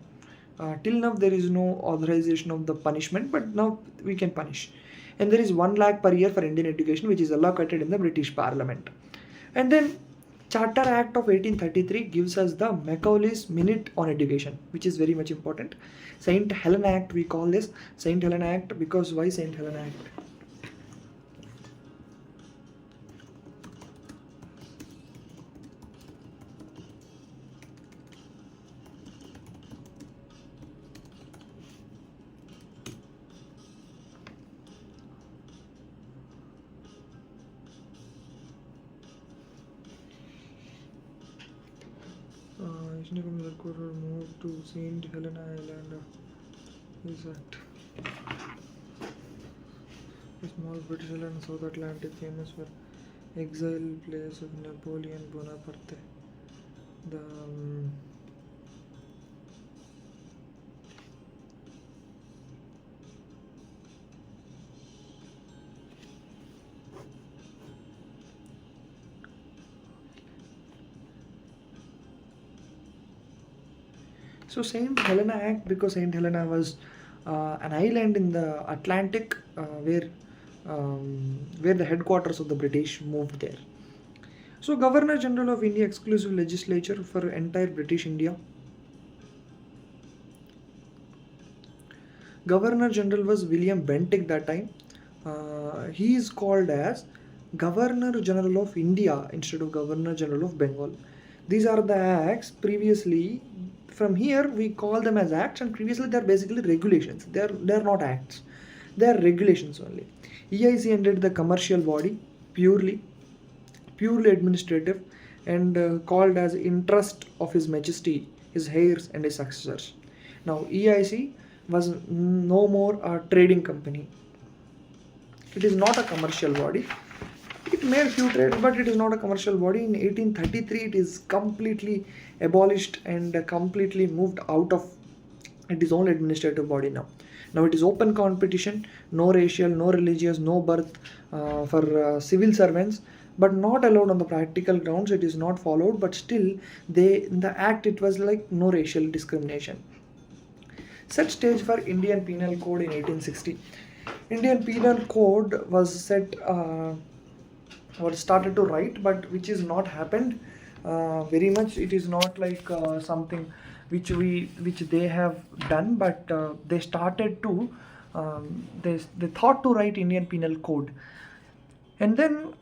Speaker 1: Till now there is no authorization of the punishment, but now we can punish. And there is 1 lakh per year for Indian education, which is allocated in the British Parliament. And then Charter Act of 1833 gives us the Macaulay's Minute on Education, which is very much important. St. Helena Act, we call this St. Helena Act because why St. Helena Act? Moved to St. Helena Island. Is that a small British island in South Atlantic, famous for exile place of Napoleon Bonaparte. The So St. Helena Act, because St. Helena was an island in the Atlantic where the headquarters of the British moved there. So Governor General of India exclusive legislature for entire British India. Governor General was William Bentinck that time. He is called as Governor General of India instead of Governor General of Bengal. These are the acts previously from here we call them as acts, and previously they are basically regulations. They are not acts. They are regulations only. EIC ended the commercial body, purely administrative, and called as interest of His Majesty, his heirs and his successors. Now EIC was no more a trading company. It is not a commercial body. It made few trades, but it is not a commercial body. In 1833, it is completely abolished and completely moved out of its own administrative body now. Now it is open competition, no racial, no religious, no birth for civil servants, but not allowed on the practical grounds. It is not followed, but still in the act it was like no racial discrimination. Set stage for Indian Penal Code in 1860. Indian Penal Code was set was started to write, but which is not happened very much. It is not like something which they have done, but they started to they thought to write Indian Penal Code, and then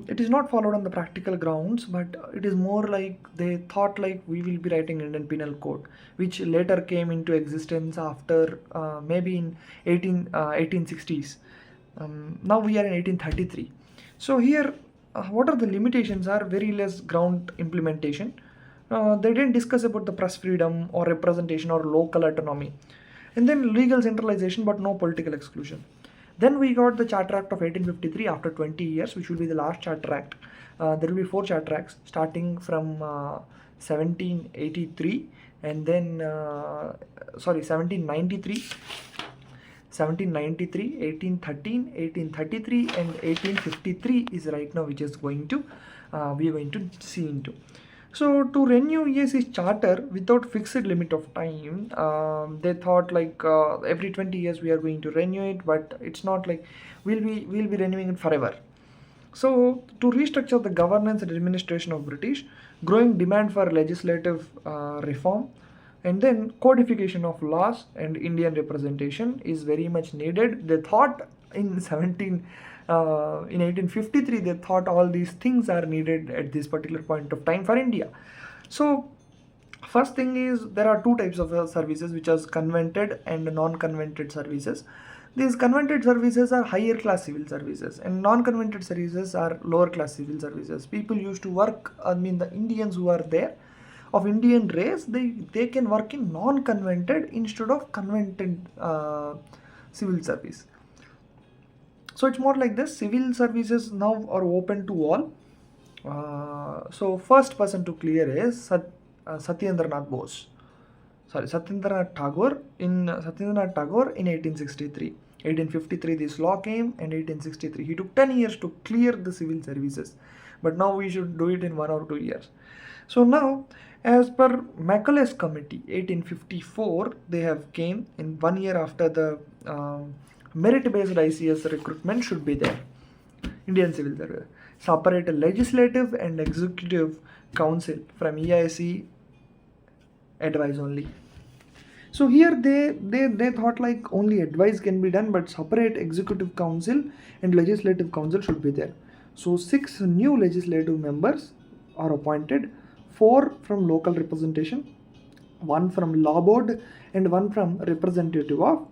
Speaker 1: it is not followed on the practical grounds, but it is more like they thought like we will be writing Indian Penal Code, which later came into existence after maybe in 1860s. Now we are in 1833. So here what are the limitations are very less ground implementation. They didn't discuss about the press freedom or representation or local autonomy, and then legal centralization but no political exclusion. Then we got the Charter Act of 1853 after 20 years, which will be the last Charter Act. There will be 4 Charter Acts starting from 1783 and then 1793, 1813, 1833 and 1853 is right now, which is going to we are going to see into. So to renew EIC's charter without fixed limit of time, they thought like every 20 years we are going to renew it, but it's not like we'll be renewing it forever. So to restructure the governance and administration of British, growing demand for legislative reform, and then codification of laws and Indian representation is very much needed. They thought in 1853 they thought all these things are needed at this particular point of time for India. So first thing is there are 2 types of services, which are convented and non-convented services. These convented services are higher class civil services, and non-convented services are lower class civil services. People used to work, the Indians who are there of Indian race, they can work in non-convented instead of convented civil service. So it's more like this. Civil services now are open to all. So first person to clear is Satyendranath Tagore in 1863. 1853 this law came, and 1863 he took 10 years to clear the civil services, but now we should do it in 1 or 2 years. So now, as per Macaulay's committee, 1854 they have came in 1 year after the merit-based ICS recruitment should be there. Indian Civil Service separate a legislative and executive council from EIC advice only. So here they thought like only advice can be done, but separate executive council and legislative council should be there. So 6 new legislative members are appointed, 4 from local representation, 1 from law board, and 1 from representative of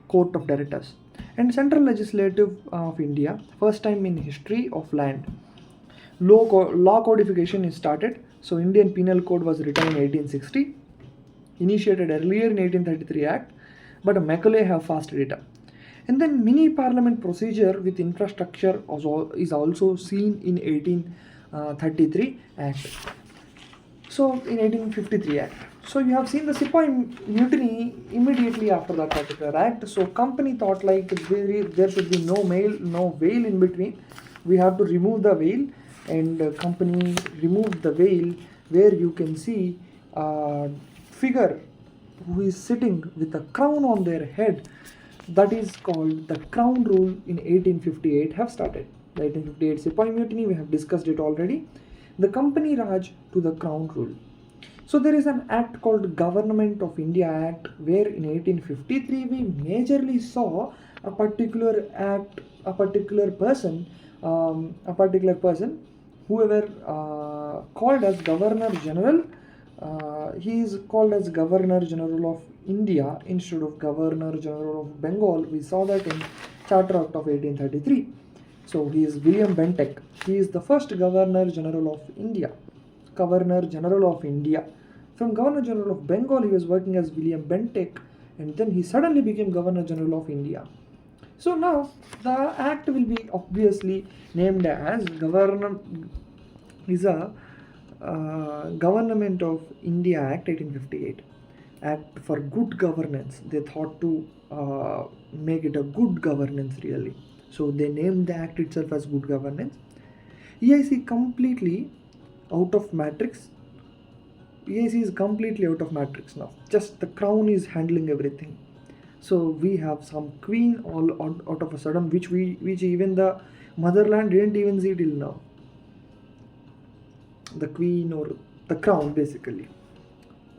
Speaker 1: court of directors. And central legislative of India, first time in history of land. Law codification is started. So Indian Penal Code was written in 1860, initiated earlier in 1833 Act, but Macaulay have fasted it up. And then mini parliament procedure with infrastructure is also seen in 1833 Act. So in 1853 Act. So you have seen the Sepoy mutiny immediately after that particular act. So company thought like there should be no veil in between. We have to remove the veil, and company removed the veil, where you can see figure who is sitting with a crown on their head. That is called the crown rule in 1858 have started. The 1858 Sepoy mutiny, we have discussed it already. The company Raj to the crown rule. So there is an act called Government of India Act, where in 1853 we majorly saw a particular act, a particular person, whoever called as Governor General He is called as Governor General of India instead of Governor General of Bengal. We saw that in Charter Act of 1833. So he is William Bentinck. He is the first Governor General of India. Governor General of India. From Governor General of Bengal, he was working as William Bentinck, and then he suddenly became Governor General of India. So now the act will be obviously named as Governor is a Government of India Act 1858. Act for good governance. They thought to make it a good governance really. So they named the act itself as good governance. EIC completely out of matrix. EIC is completely out of matrix now. Just the crown is handling everything. So we have some queen all out of a sudden, which even the motherland didn't even see till now. The queen or the crown basically.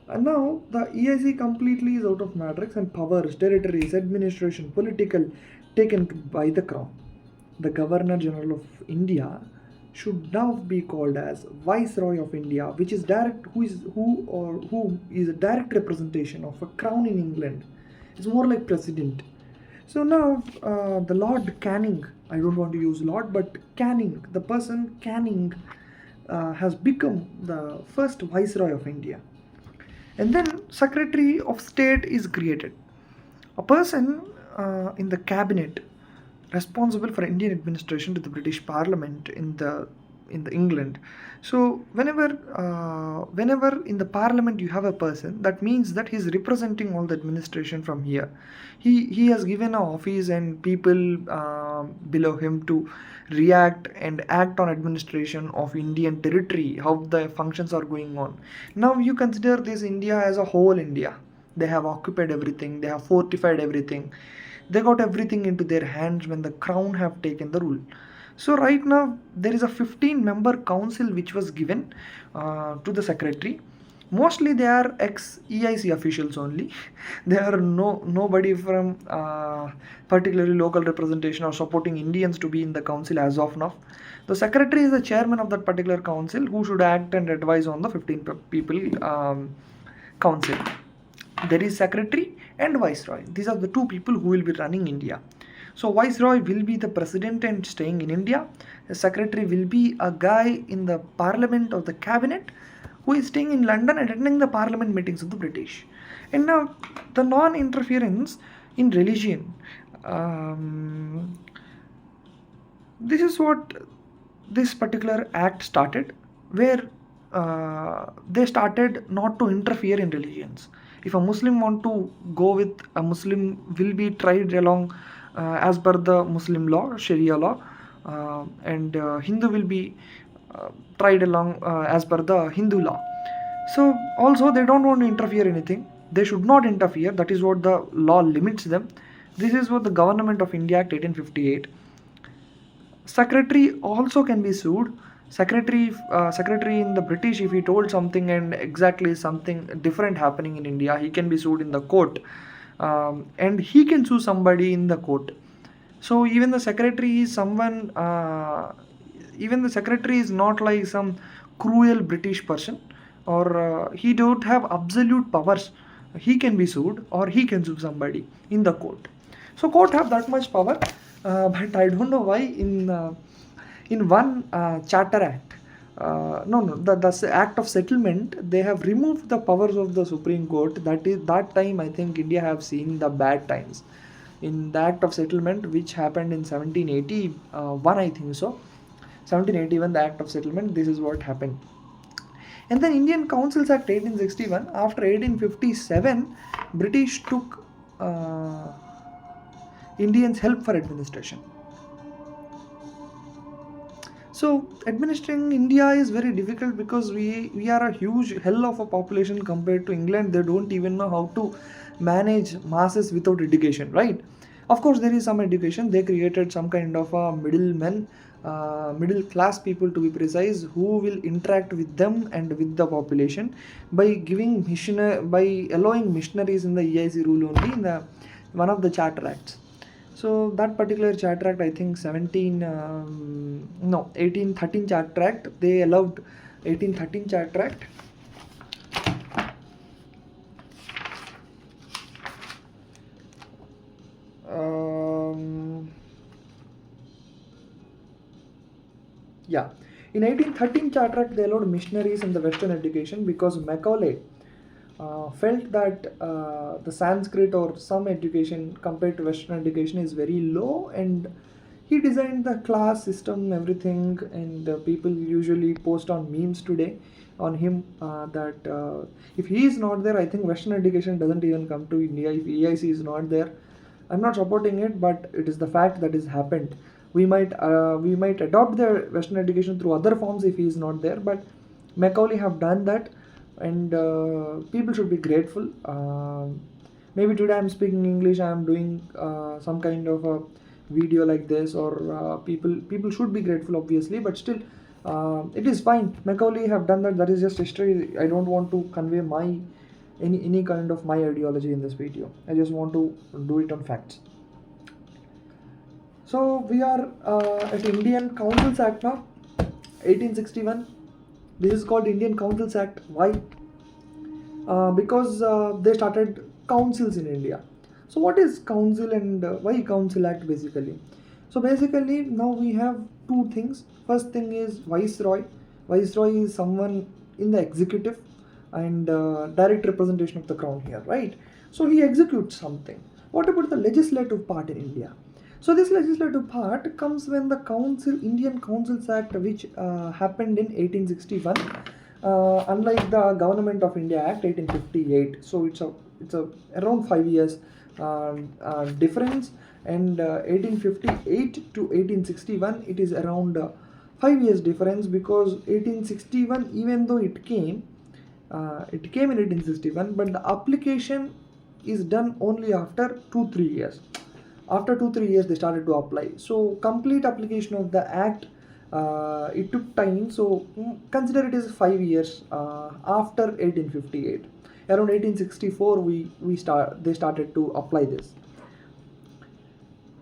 Speaker 1: And now the EIC completely is out of matrix, and powers, territories, administration, political taken by the crown. The Governor General of India should now be called as Viceroy of India, which is who is a direct representation of a crown in England. It's more like president. So now the Lord Canning, I don't want to use Lord, but Canning, the person Canning has become the first Viceroy of India. And then Secretary of State is created. A person in the cabinet responsible for Indian administration to the British Parliament in the England. So whenever in the Parliament you have a person, that means that he is representing all the administration from here. He has given an office and people below him to react and act on administration of Indian territory, how the functions are going on. Now you consider this India as a whole India. They have occupied everything, they have fortified everything, they got everything into their hands when the crown have taken the rule. So right now there is a 15-member council which was given to the secretary. Mostly they are ex-EIC officials only. There are nobody from particularly local representation or supporting Indians to be in the council as of now. The secretary is the chairman of that particular council who should act and advise on the 15 people council. There is secretary and viceroy. These are the two people who will be running India. So Viceroy will be the president and staying in India. The secretary will be a guy in the parliament or the cabinet who is staying in London attending the parliament meetings of the British. And now the non-interference in religion. This is what this particular act started, where they started not to interfere in religions. If a Muslim want to go with a Muslim, will be tried along as per the Muslim law, Sharia law, and Hindu will be tried along as per the Hindu law. So also they don't want to interfere anything. They should not interfere. That is what the law limits them. This is what the Government of India Act 1858. Secretary also can be sued. Secretary in the British, if he told something and exactly something different happening in India, he can be sued in the court, and he can sue somebody in the court. So even the secretary is someone. Even the secretary is not like some cruel British person, or he don't have absolute powers. He can be sued or he can sue somebody in the court. So court have that much power, but I don't know why in one Charter Act, the Act of Settlement, they have removed the powers of the Supreme Court. That time I think India have seen the bad times. In the Act of Settlement, which happened in 1781, I think so. 1781, the Act of Settlement, this is what happened. And then Indian Councils Act 1861, after 1857, British took Indians' help for administration. So administering India is very difficult because we are a huge hell of a population compared to England. They don't even know how to manage masses without education, right? Of course, there is some education. They created some kind of a middle class people, to be precise, who will interact with them and with the population by allowing missionaries in the EIC rule only in the one of the Charter Acts. So that particular Charter Act, I think 1813 Charter Act, they allowed 1813 Charter Act. Yeah. In 1813 Charter Act, they allowed missionaries in the Western education because Macaulay felt that the Sanskrit or some education compared to Western education is very low, and he designed the class system, everything, and people usually post on memes today on him that if he is not there, I think Western education doesn't even come to India. If EIC is not there, I'm not supporting it, but it is the fact that has happened. We might adopt the Western education through other forms if he is not there, but Macaulay have done that, and people should be grateful. Maybe today I'm speaking English, I'm doing some kind of a video like this, or people should be grateful, obviously, but still it is fine. Macaulay have done that. That is just history. I don't want to convey my any kind of my ideology in this video. I just want to do it on facts. So we are at Indian Councils Act now, 1861. This is called Indian Councils Act. Why? Because they started councils in India. So what is council, and why Council Act basically? So basically now we have two things. First thing is Viceroy. Viceroy is someone in the executive and direct representation of the crown here, right? So he executes something. What about the legislative part in India? So this legislative part comes when the Indian Councils Act, which happened in 1861, unlike the Government of India Act 1858. So it's a around 5 years difference, and 1858 to 1861 it is around 5 years difference, because 1861, even though it came in 1861, but the application is done only after 2-3 years. After 2-3 years they started to apply. So complete application of the act, it took time. So consider it as 5 years after 1858. Around 1864 they started to apply this.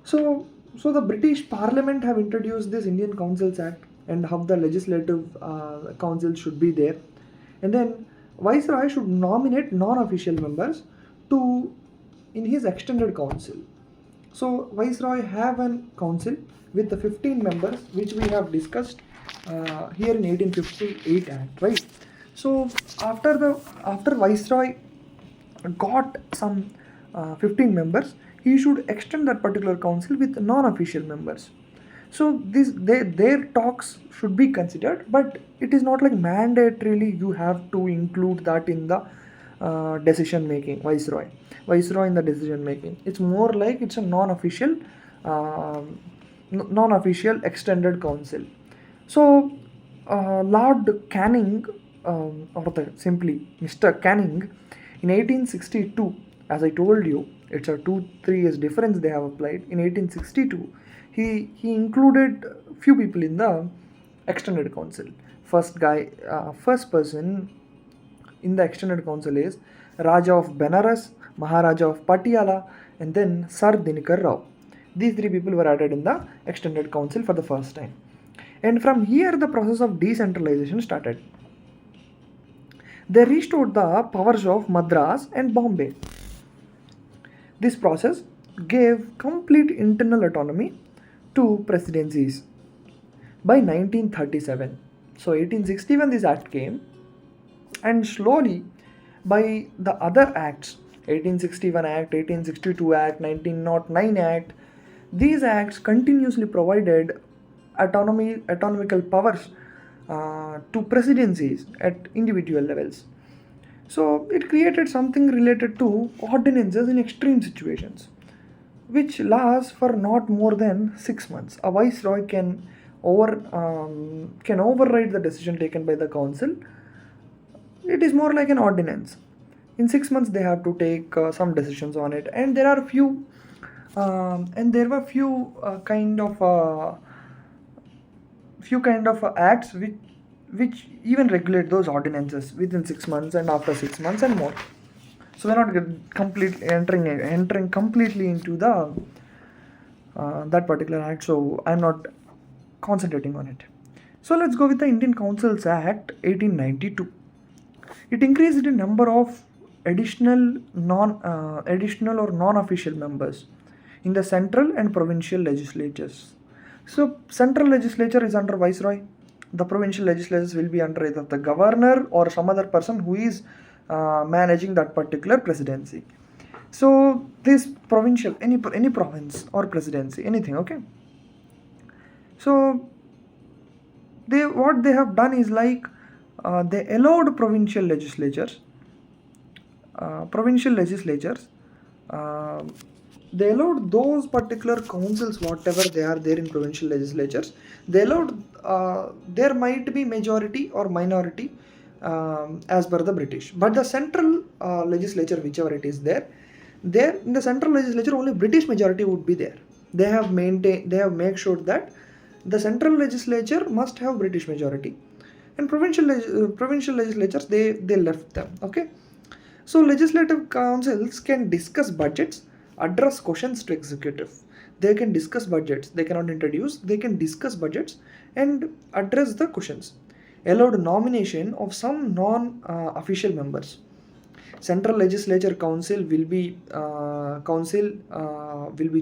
Speaker 1: So the British Parliament have introduced this Indian Councils Act, and how the legislative council should be there, and then Viceroy should nominate non-official members in his extended council. So Viceroy have a council with the 15 members, which we have discussed here in 1858 Act, right? So after Viceroy got some 15 members, he should extend that particular council with non-official members. So their talks should be considered, but it is not like mandatorily you have to include that in the decision making. Viceroy in the decision making. It's more like it's a non-official extended council. So Lord Canning, simply Mr. Canning, in 1862, as I told you, it's a 2-3 years difference they have applied. In 1862, he included few people in the extended council. First person in the extended council is Raja of Benares, Maharaja of Patiala, and then Sir Dinikar Rao. These three people were added in the extended council for the first time. And from here the process of decentralization started. They restored the powers of Madras and Bombay. This process gave complete internal autonomy to presidencies by 1937. So 1861 this act came, and slowly by the other acts, 1861 Act, 1862 Act, 1909 Act, these acts continuously provided autonomical powers to presidencies at individual levels. So it created something related to ordinances in extreme situations, which lasts for not more than 6 months. A viceroy can override the decision taken by the council. It is more like an ordinance. In 6 months they have to take some decisions on it, and there were few kind of acts which even regulate those ordinances within 6 months and after 6 months and more. So we're not entering completely into the that particular act, so I'm not concentrating on it. So let's go with the Indian Councils Act 1892. It increased the number of additional or non-official members in the central and provincial legislatures. So central legislature is under Viceroy, the provincial legislatures will be under either the governor or some other person who is managing that particular presidency. So this provincial, any province or presidency, anything, okay. So what they have done is like they allowed provincial legislatures, uh, they allowed those particular councils, whatever they are there in provincial legislatures, they allowed there might be majority or minority as per the British, but the central legislature, whichever it is there in the central legislature only British majority would be there. They have made sure that the central legislature must have British majority, and provincial legislatures they left them, okay. So legislative councils can discuss budgets, address questions to executive. They can discuss budgets, they cannot introduce, they can discuss budgets and address the questions. Allowed nomination of some non-official members. Central Legislature Council will be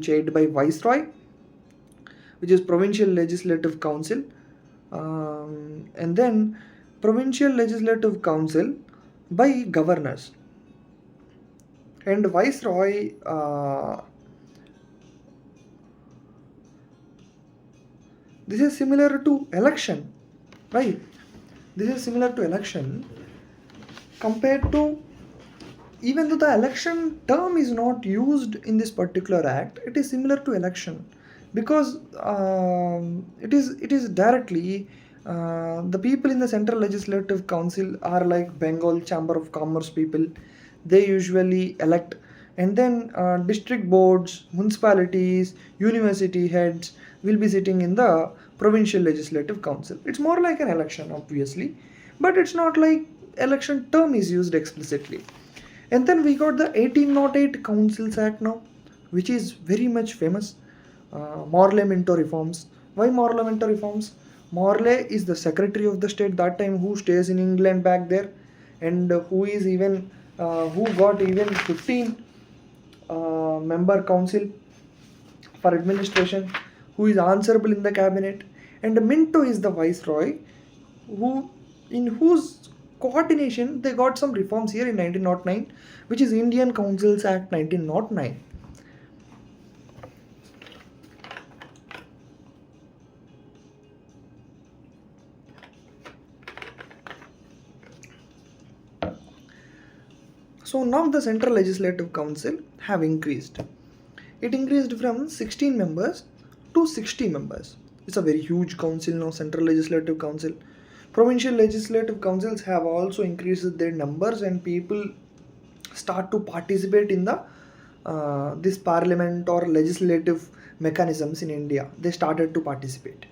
Speaker 1: chaired by Viceroy, which is Provincial Legislative Council, and then Provincial Legislative Council by governors. And Viceroy this is similar to election, right? This is similar to election compared to, even though the election term is not used in this particular act, it is similar to election because it is directly the people in the Central Legislative Council are like Bengal Chamber of Commerce people. They usually elect, and then district boards, municipalities, university heads will be sitting in the Provincial Legislative Council. It's more like an election, obviously, but it's not like election term is used explicitly. And then we got the 1808 Councils Act now, which is very much famous. Morley-Minto reforms. Why Morley-Minto reforms? Morley is the secretary of the state that time, who stays in England back there, and who is even who got even 15 member council for administration, who is answerable in the cabinet, and Minto is the viceroy, in whose coordination they got some reforms here in 1909, which is Indian Councils Act 1909. So now the Central Legislative Council have increased. It increased from 16 members to 60 members. It's a very huge council now, Central Legislative Council. Provincial Legislative Councils have also increased their numbers, and people start to participate in the this parliament or legislative mechanisms in India. They started to participate,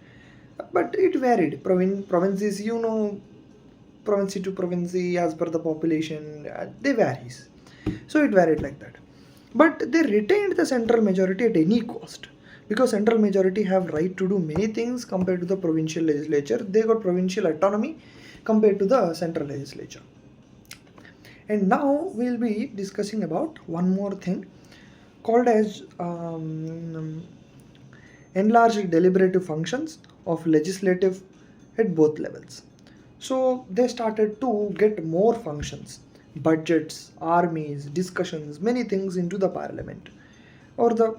Speaker 1: but it varied. Provinces, province to province as per the population, they varies. So it varied like that. But they retained the central majority at any cost, because central majority have right to do many things compared to the provincial legislature. They got provincial autonomy compared to the central legislature. And now we'll be discussing about one more thing called as enlarged deliberative functions of legislative at both levels. So they started to get more functions, budgets, armies, discussions, many things into the parliament, or the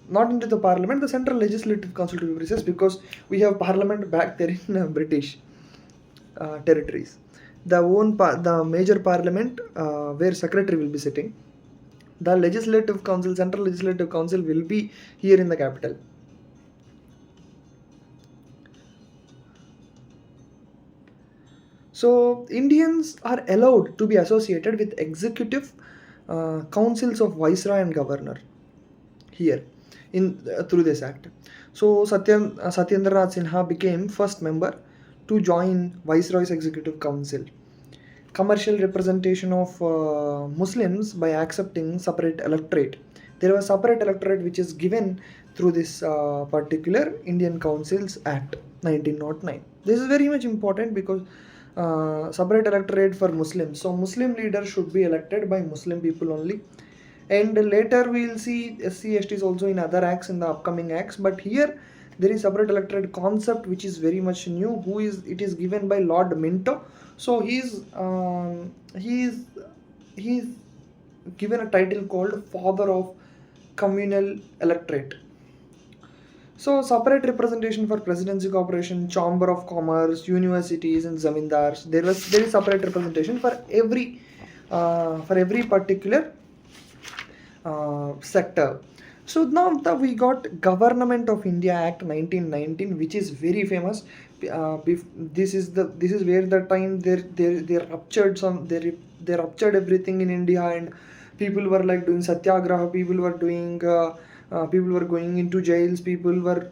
Speaker 1: not into the parliament, the Central Legislative Council to be precise, because we have parliament back there in British territories. The major parliament where secretary will be sitting. The Legislative Council, Central Legislative Council will be here in the capital. So Indians are allowed to be associated with executive councils of viceroy and governor here in through this act. So Satyendra Nath Sinha became first member to join Viceroy's Executive Council. Commercial representation of Muslims by accepting separate electorate. There was separate electorate which is given through this particular Indian Councils Act 1909. This is very much important because separate electorate for Muslims. So Muslim leaders should be elected by Muslim people only. And later we will see SC, STs also in other acts, in the upcoming acts. But here There is separate electorate concept which is very much new. It is given by Lord Minto. So he's given a title called Father of Communal Electorate. So separate representation for presidency corporation, chamber of commerce, universities, and zamindars. There is separate representation for every particular sector. So now we got Government of India Act 1919, which is very famous. This is where the time they ruptured they ruptured everything in India, and people were like doing satyagraha. People were going into jails. People were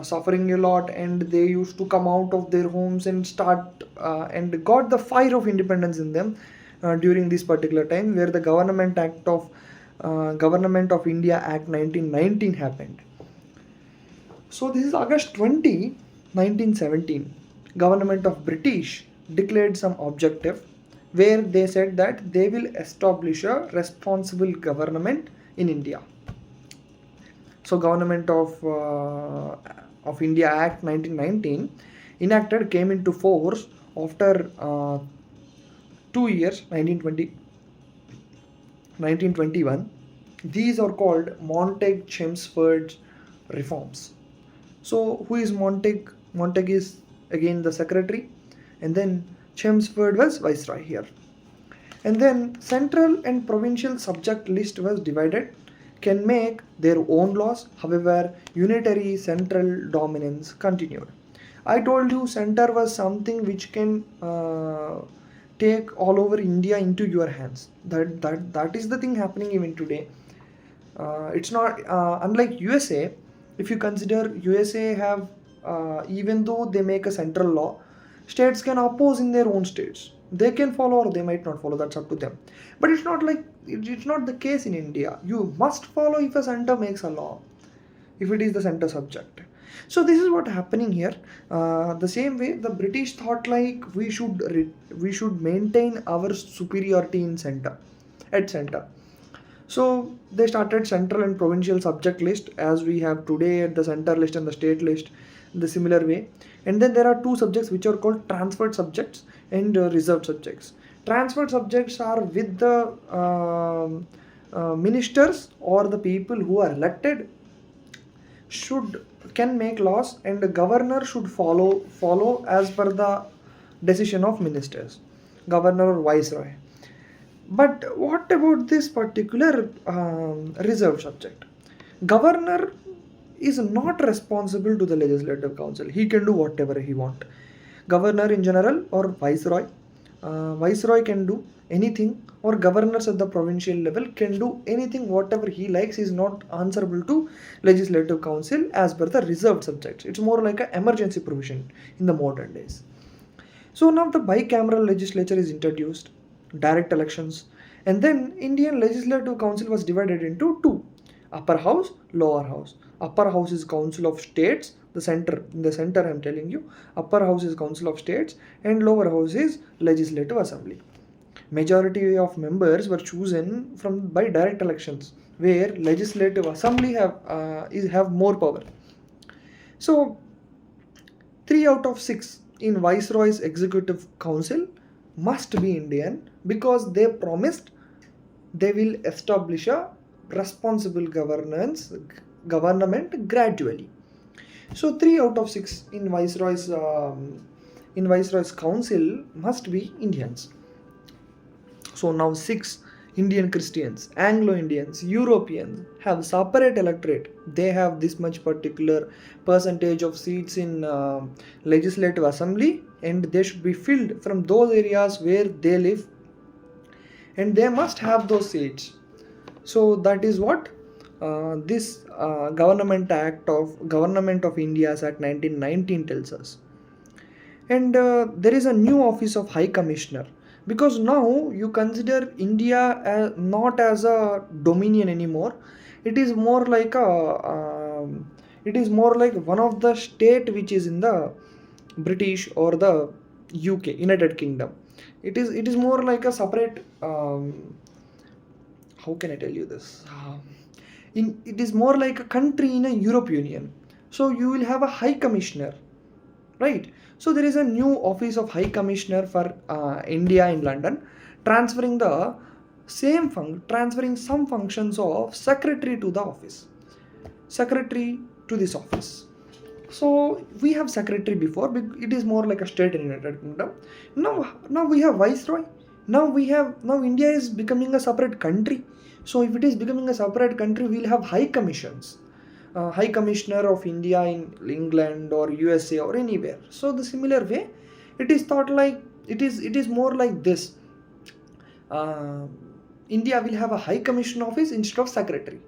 Speaker 1: suffering a lot, and they used to come out of their homes and start and got the fire of independence in them during this particular time, where the Government of India Act 1919 happened. So this is August 20, 1917. Government of British declared some objective where they said that they will establish a responsible government in India. So Government of India Act 1919 enacted came into force after 2 years, 1921. These are called Montagu-Chelmsford reforms. So who is Montagu? Montagu is again the secretary, and then Chelmsford was viceroy here. And then central and provincial subject list was divided, can make their own laws. However, unitary central dominance continued. I told you center was something which can take all over India into your hands. That is the thing happening even today. It's not unlike USA. If you consider USA have even though they make a central law, states can oppose in their own states. They can follow or they might not follow. That's up to them. But it's not the case in India. You must follow if a center makes a law, if it is the center subject. So this is what happening here. The same way the British thought like we should maintain our superiority in center. So they started central and provincial subject list as we have today at the center list and the state list, the similar way. And then there are two subjects which are called transferred subjects and reserved subjects. Transferred subjects are with the ministers or the people who are elected can make laws, and the governor should follow as per the decision of ministers, governor or viceroy. But what about this particular reserved subject? Governor is not responsible to the legislative council. He can do whatever he wants. Governor in general or viceroy can do anything, or governors at the provincial level can do anything whatever he likes. He is not answerable to legislative council as per the reserved subjects. It's more like an emergency provision in the modern days. So now the bicameral legislature is introduced, direct elections, and then Indian Legislative Council was divided into two: upper house, lower house. Upper house is Council of States, in the center I'm telling you, upper house is Council of States and lower house is Legislative Assembly. Majority of members were chosen by direct elections, where Legislative Assembly have more power. So 3 out of 6 in Viceroy's Executive Council must be Indian, because they promised they will establish a responsible government gradually. So 3 out of 6 in Viceroy's Council must be Indians. So now 6 Indian Christians, Anglo-Indians, Europeans have separate electorate. They have this much particular percentage of seats in Legislative Assembly, and they should be filled from those areas where they live, and they must have those seats. So that is what this Government of India's Act 1919 tells us. And there is a new office of High Commissioner, because now you consider India not as a dominion anymore. It is more like one of the state which is in the British or the UK, United Kingdom. It is more like a separate. How can I tell you this? It is more like a country in a Europe Union. So you will have a High Commissioner, right? So there is a new office of High Commissioner for India in London, transferring transferring some functions of secretary to the office, secretary to this office. So we have secretary before, it is more like a state in United Kingdom. Now we have viceroy. Now India is becoming a separate country. So if it is becoming a separate country, we'll have high commissions, High Commissioner of India in England or USA or anywhere. So the similar way, it is thought like it is more like this. Uh, India will have a High Commission office instead of secretary.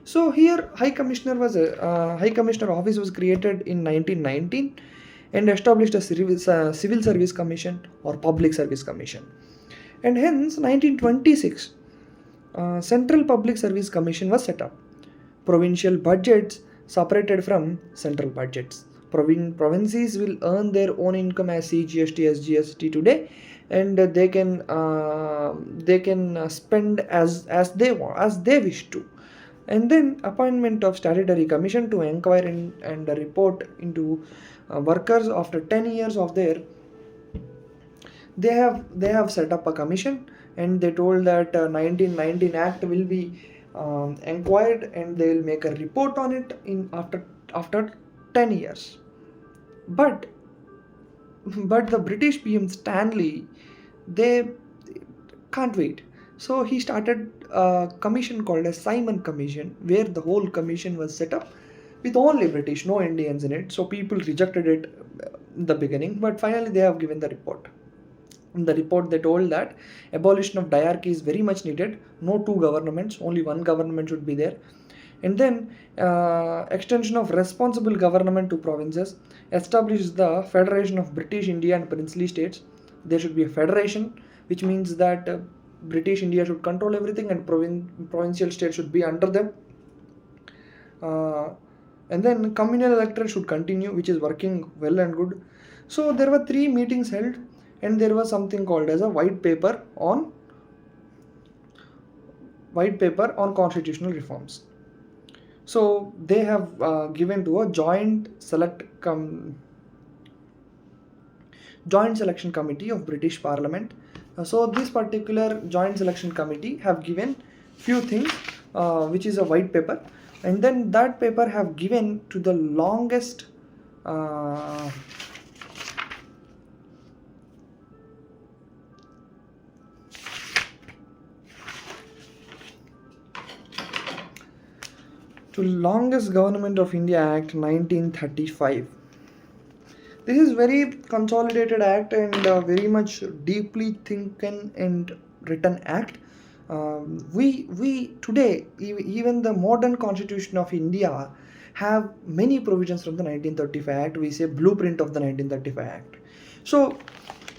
Speaker 1: So here High Commissioner office was created in 1919 and established a civil service commission or public service commission. And hence 1926 Central Public Service Commission was set up. Provincial budgets separated from central budgets. Provinces will earn their own income as CGST, SGST today, and they can spend as they want, as they wish to. And then appointment of statutory commission to inquire and report into workers after 10 years of their. They have set up a commission, and they told that 1919 Act will be inquired, and they will make a report on it in after 10 years. But the British PM Stanley, they can't wait. So he started a commission called as Simon Commission, where the whole commission was set up with only British, no Indians in it. So people rejected it in the beginning, but finally they have given the report. In the report, they told that abolition of diarchy is very much needed. No two governments, only one government should be there. And then extension of responsible government to provinces, establishes the Federation of British India and Princely States. There should be a federation, which means that British India should control everything and provincial states should be under them. And then communal electorate should continue, which is working well and good. So there were 3 meetings held, and there was something called as a white paper on constitutional reforms. So they have given to a joint selection committee of British Parliament. So this particular joint selection committee have given few things, which is a white paper, and then that paper have given to the longest longest Government of India Act 1935. This is very consolidated act and very much deeply thinken and written act. We today, even the modern Constitution of India have many provisions from the 1935 Act. We say blueprint of the 1935 Act. So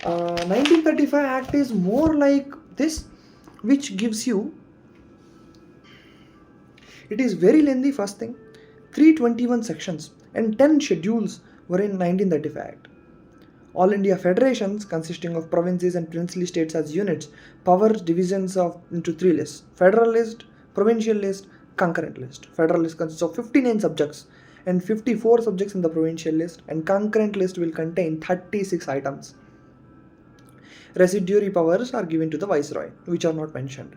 Speaker 1: 1935 Act is more like this, which gives you. It is very lengthy, first thing. 321 sections and 10 schedules were in 1935 Act. All India federations consisting of provinces and princely states as units, power divisions into 3 lists: federal list, provincial list, concurrent list. Federal list consists of 59 subjects and 54 subjects in the provincial list, and concurrent list will contain 36 items. Residuary powers are given to the viceroy, which are not mentioned.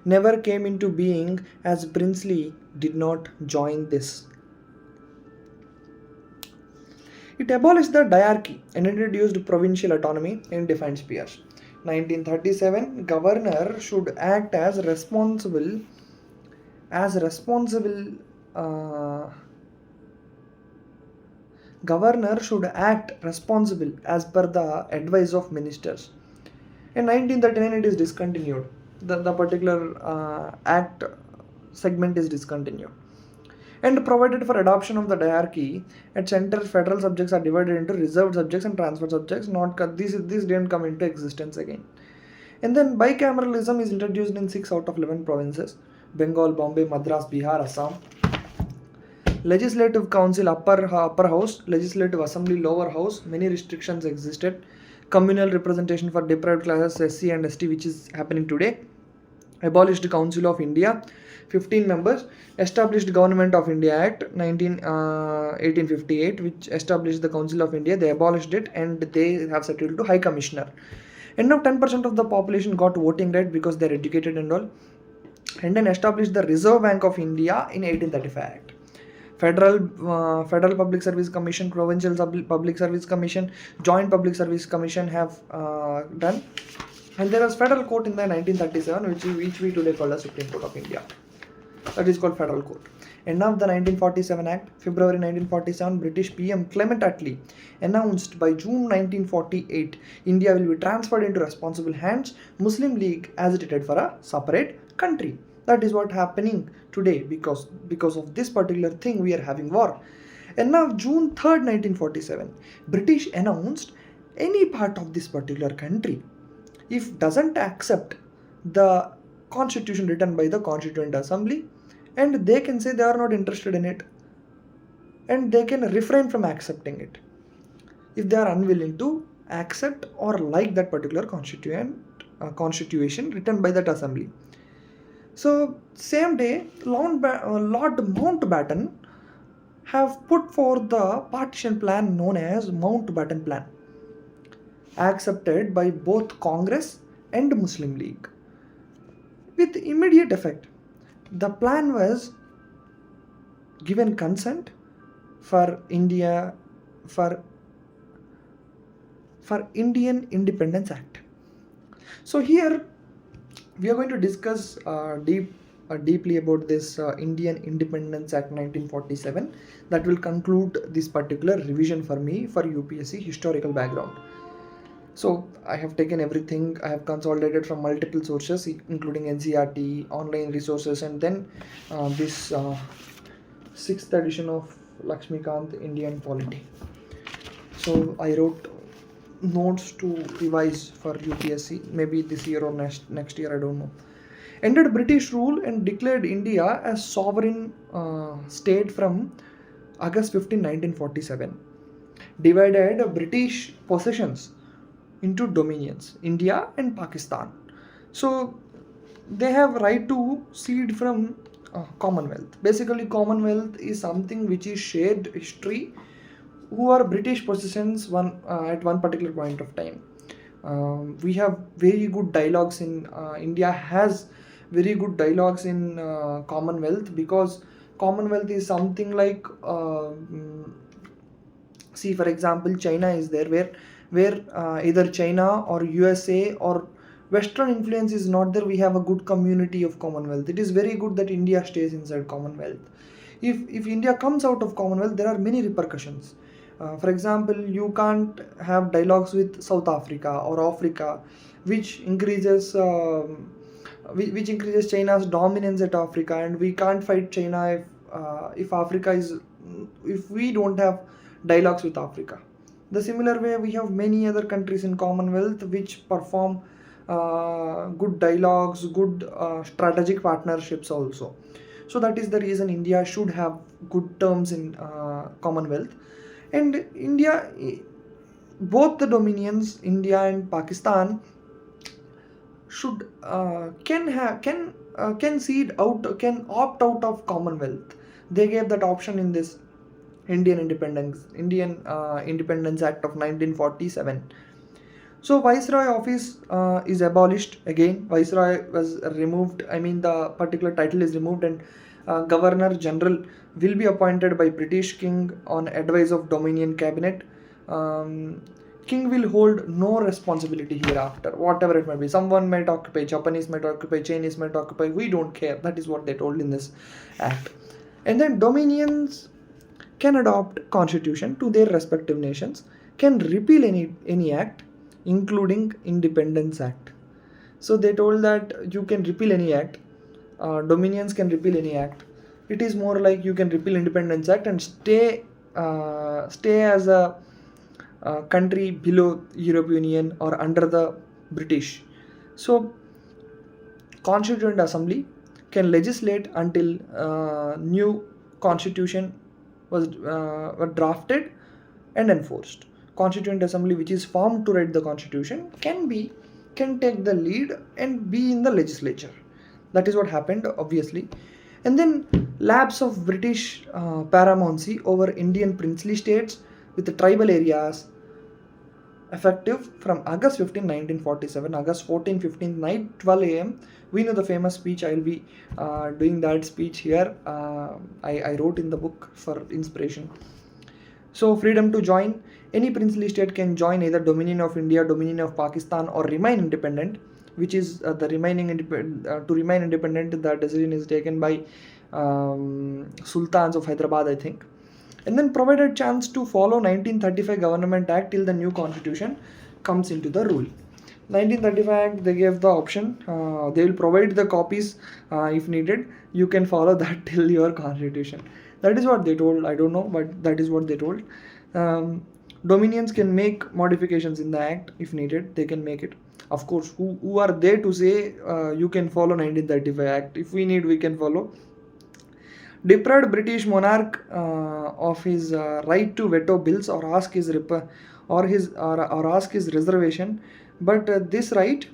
Speaker 1: Never came into being as Princely did not join this. It abolished the diarchy and introduced provincial autonomy in defined spheres. 1937, governor should act as responsible as per the advice of ministers. In 1939, it is discontinued. The particular act segment is discontinued. And provided for adoption of the diarchy, at center federal subjects are divided into reserved subjects and transfer subjects. These didn't come into existence again. And then bicameralism is introduced in 6 out of 11 provinces: Bengal, Bombay, Madras, Bihar, Assam. Legislative Council upper house, Legislative Assembly lower house. Many restrictions existed. Communal representation for deprived classes, SC and ST, which is happening today. abolished Council of India, 15 members, established Government of India Act 1858, which established the Council of India. They abolished it and they have settled to High Commissioner. And now 10% of the population got voting right because they're educated and all. And then established the Reserve Bank of India in 1835 Act. Federal Public Service Commission, Provincial Public Service Commission, Joint Public Service Commission have done. And there was Federal Court in the 1937, which we today call the Supreme Court of India. That is called Federal Court. And now the 1947 Act, February 1947, British PM Clement Attlee announced by June 1948, India will be transferred into responsible hands, Muslim League agitated for a separate country. That is what happening today because of this particular thing we are having war. And now June 3rd, 1947, British announced any part of this particular country, if doesn't accept the constitution written by the Constituent Assembly, and they can say they are not interested in it, and they can refrain from accepting it if they are unwilling to accept or like that particular constitution written by that assembly. So same day, Lord Mountbatten have put forth the partition plan known as Mountbatten Plan, accepted by both Congress and Muslim League with immediate effect. The plan was given consent for India for Indian Independence Act. So here we are going to discuss deeply about this Indian Independence Act 1947. That will conclude this particular revision for me for UPSC historical background. So I have taken everything, I have consolidated from multiple sources including NCERT, online resources, and then this 6th edition of Lakshmikant Indian Polity. So I wrote notes to revise for UPSC, maybe this year or next year, I don't know. Ended British rule and declared India as sovereign state from August 15, 1947. Divided British possessions into dominions, India and Pakistan. So they have right to cede from Commonwealth. Basically, Commonwealth is something which is shared history, who are British possessions at one particular point of time. We have very good dialogues in India has very good dialogues in Commonwealth, because Commonwealth is something like see, for example, China is there, where either China or USA or Western influence is not there. We have a good community of Commonwealth. It is very good that India stays inside Commonwealth. If India comes out of Commonwealth, there are many repercussions. For example, you can't have dialogues with South Africa or Africa, which increases China's dominance at Africa, and we can't fight China if we don't have dialogues with Africa. The similar way, we have many other countries in Commonwealth which perform good dialogues, good strategic partnerships also. So that is the reason India should have good terms in Commonwealth. And India, both the dominions, India and Pakistan, should can cede out, can opt out of Commonwealth. They gave that option in this Indian Independence Act of 1947. So Viceroy office is abolished again. Viceroy was removed. I mean, the particular title is removed, and Governor General will be appointed by British King on advice of Dominion Cabinet. King will hold no responsibility hereafter, whatever it might be. Someone might occupy, Japanese might occupy, Chinese might occupy, we don't care. That is what they told in this act. And then dominions can adopt constitution to their respective nations, can repeal any act, including Independence Act. So they told that you can repeal any act, dominions can repeal any act. It is more like you can repeal Independence Act and stay as a country below European Union or under the British. So Constituent Assembly can legislate until new constitution was drafted and enforced. Constituent Assembly, which is formed to write the constitution, can take the lead and be in the legislature. That is what happened, obviously. And then lapse of British paramountcy over Indian princely states with the tribal areas effective from August 15, 1947, August 14, 15 night, 12 a.m. We know the famous speech. I will be doing that speech here. I wrote in the book for inspiration. So freedom to join. Any princely state can join either Dominion of India, Dominion of Pakistan, or remain independent, which is the remaining to remain independent. The decision is taken by Sultans of Hyderabad, I think. And then provided chance to follow 1935 Government Act till the new constitution comes into the rule. 1935 Act, they gave the option. They will provide the copies if needed. You can follow that till your constitution. That is what they told. I don't know, but that is what they told. Dominions can make modifications in the act if needed. They can make it. Of course, who are they to say you can follow 1935 Act? If we need, we can follow. Deprived British monarch of his right to veto bills or ask his reservation, but this right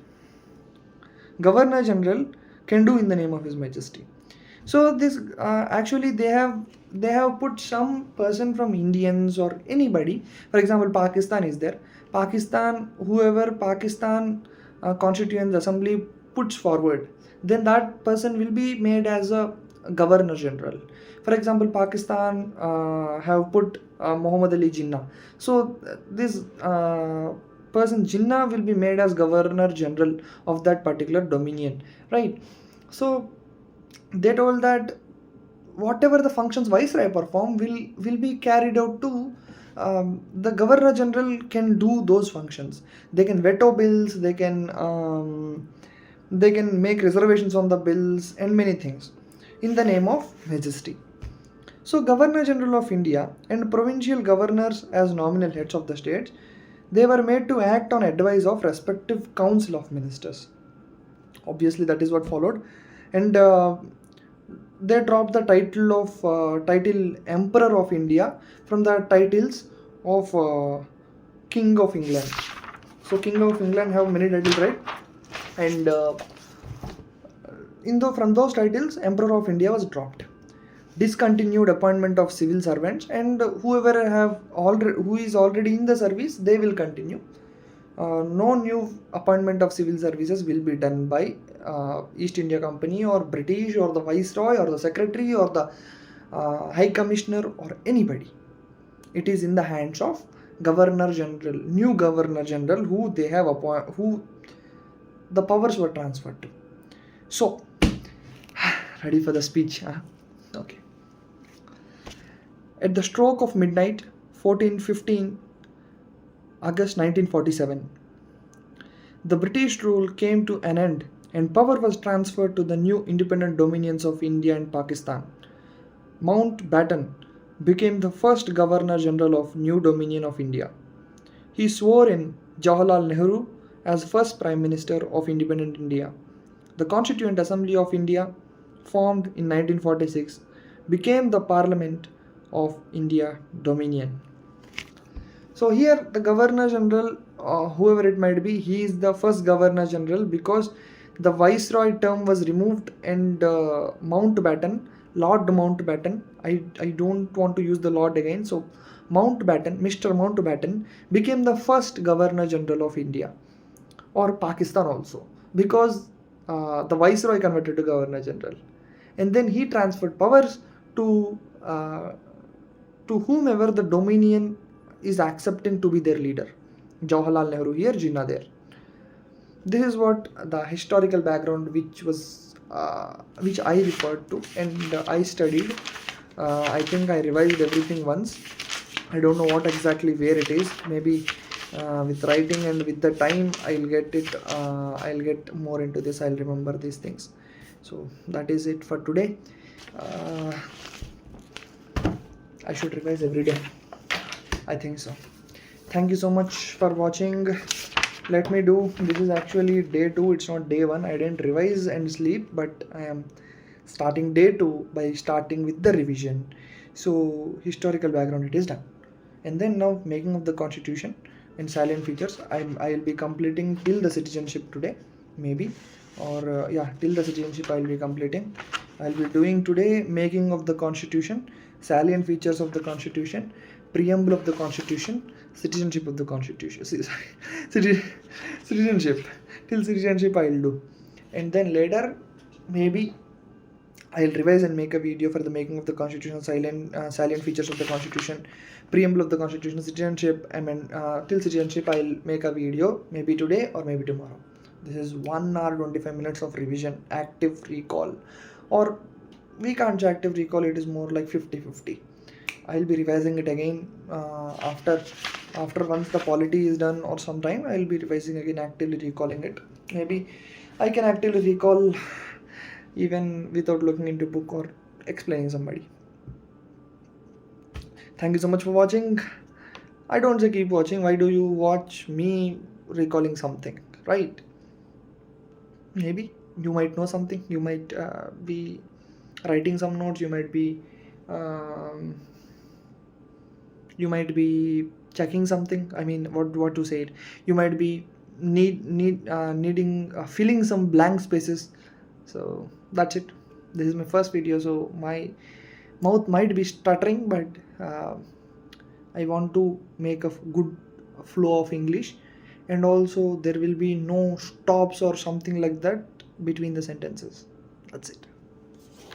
Speaker 1: Governor General can do in the name of His Majesty. So this actually they have put some person from Indians or anybody. For example, Pakistan is there. Whoever Pakistan Constituent Assembly puts forward, then that person will be made as a Governor General. For example, Pakistan have put Muhammad Ali Jinnah. So this person Jinnah will be made as Governor General of that particular dominion, right? So they told that whatever the functions Viceroy perform will be carried out to the Governor General can do those functions. They can veto bills. They can make reservations on the bills and many things in the name of Majesty. So Governor General of India and provincial governors as nominal heads of the states, they were made to act on advice of respective council of ministers. Obviously that is what followed, and they dropped the title Emperor of India from the titles of King of England. So King of England have many titles, right? And from those titles, Emperor of India was dropped. Discontinued appointment of civil servants, and who is already in the service, they will continue. No new appointment of civil services will be done by East India Company or British or the Viceroy or the Secretary or the High Commissioner or anybody. It is in the hands of Governor General, new Governor General, who they have who the powers were transferred to. So, ready for the speech? Huh? Okay. At the stroke of midnight, 1415 August 1947, the British rule came to an end and power was transferred to the new independent dominions of India and Pakistan. Mountbatten became the first Governor General of new Dominion of India. He swore in Jawaharlal Nehru as first Prime Minister of independent India. The Constituent Assembly of India, formed in 1946, became the Parliament of India Dominion. So here the Governor General, whoever it might be, he is the first Governor General because the Viceroy term was removed, and Mountbatten, Lord Mountbatten, I don't want to use the Lord again, so Mountbatten, Mr. Mountbatten became the first Governor General of India or Pakistan also, because the Viceroy converted to Governor General, and then he transferred powers to whomever the Dominion is accepting to be their leader. Jawaharlal Nehru here, Jinnah there. This is what the historical background which I referred to and I studied. I think I revised everything once. I don't know what exactly where it is. Maybe with writing and with the time I'll get it. I'll get more into this. I'll remember these things. So that is it for today. I should revise every day. I think so. Thank you so much for watching. Let me do, this is actually day 2, it's not day 1. I didn't revise and sleep, but I am starting day 2 by starting with the revision. So historical background, it is done. And then now making of the constitution and salient features, I'll be completing till the citizenship today, maybe. or till the citizenship I'll be completing. I'll be doing today making of the constitution, salient features of the constitution, preamble of the constitution, citizenship of the constitution. Citizenship. Till citizenship I'll do, and then later maybe I'll revise and make a video for the making of the constitution, salient features of the constitution, preamble of the constitution, citizenship. Till citizenship I'll make a video maybe today or maybe tomorrow. This is 1 hour 25 minutes of revision, active recall, or we can't say active recall, it is more like 50-50. I'll be revising it again after once the polity is done, or sometime I'll be revising again, actively recalling it. Maybe I can actively recall even without looking into book or explaining somebody. Thank you so much for watching. I don't say keep watching. Why do you watch me recalling something, right? Maybe you might know something. You might be writing some notes. You might be checking something. I mean, what to say it? You might be needing filling some blank spaces. So that's it. This is my first video, so my mouth might be stuttering, but I want to make a good flow of English, and also there will be no stops or something like that between the sentences. That's it.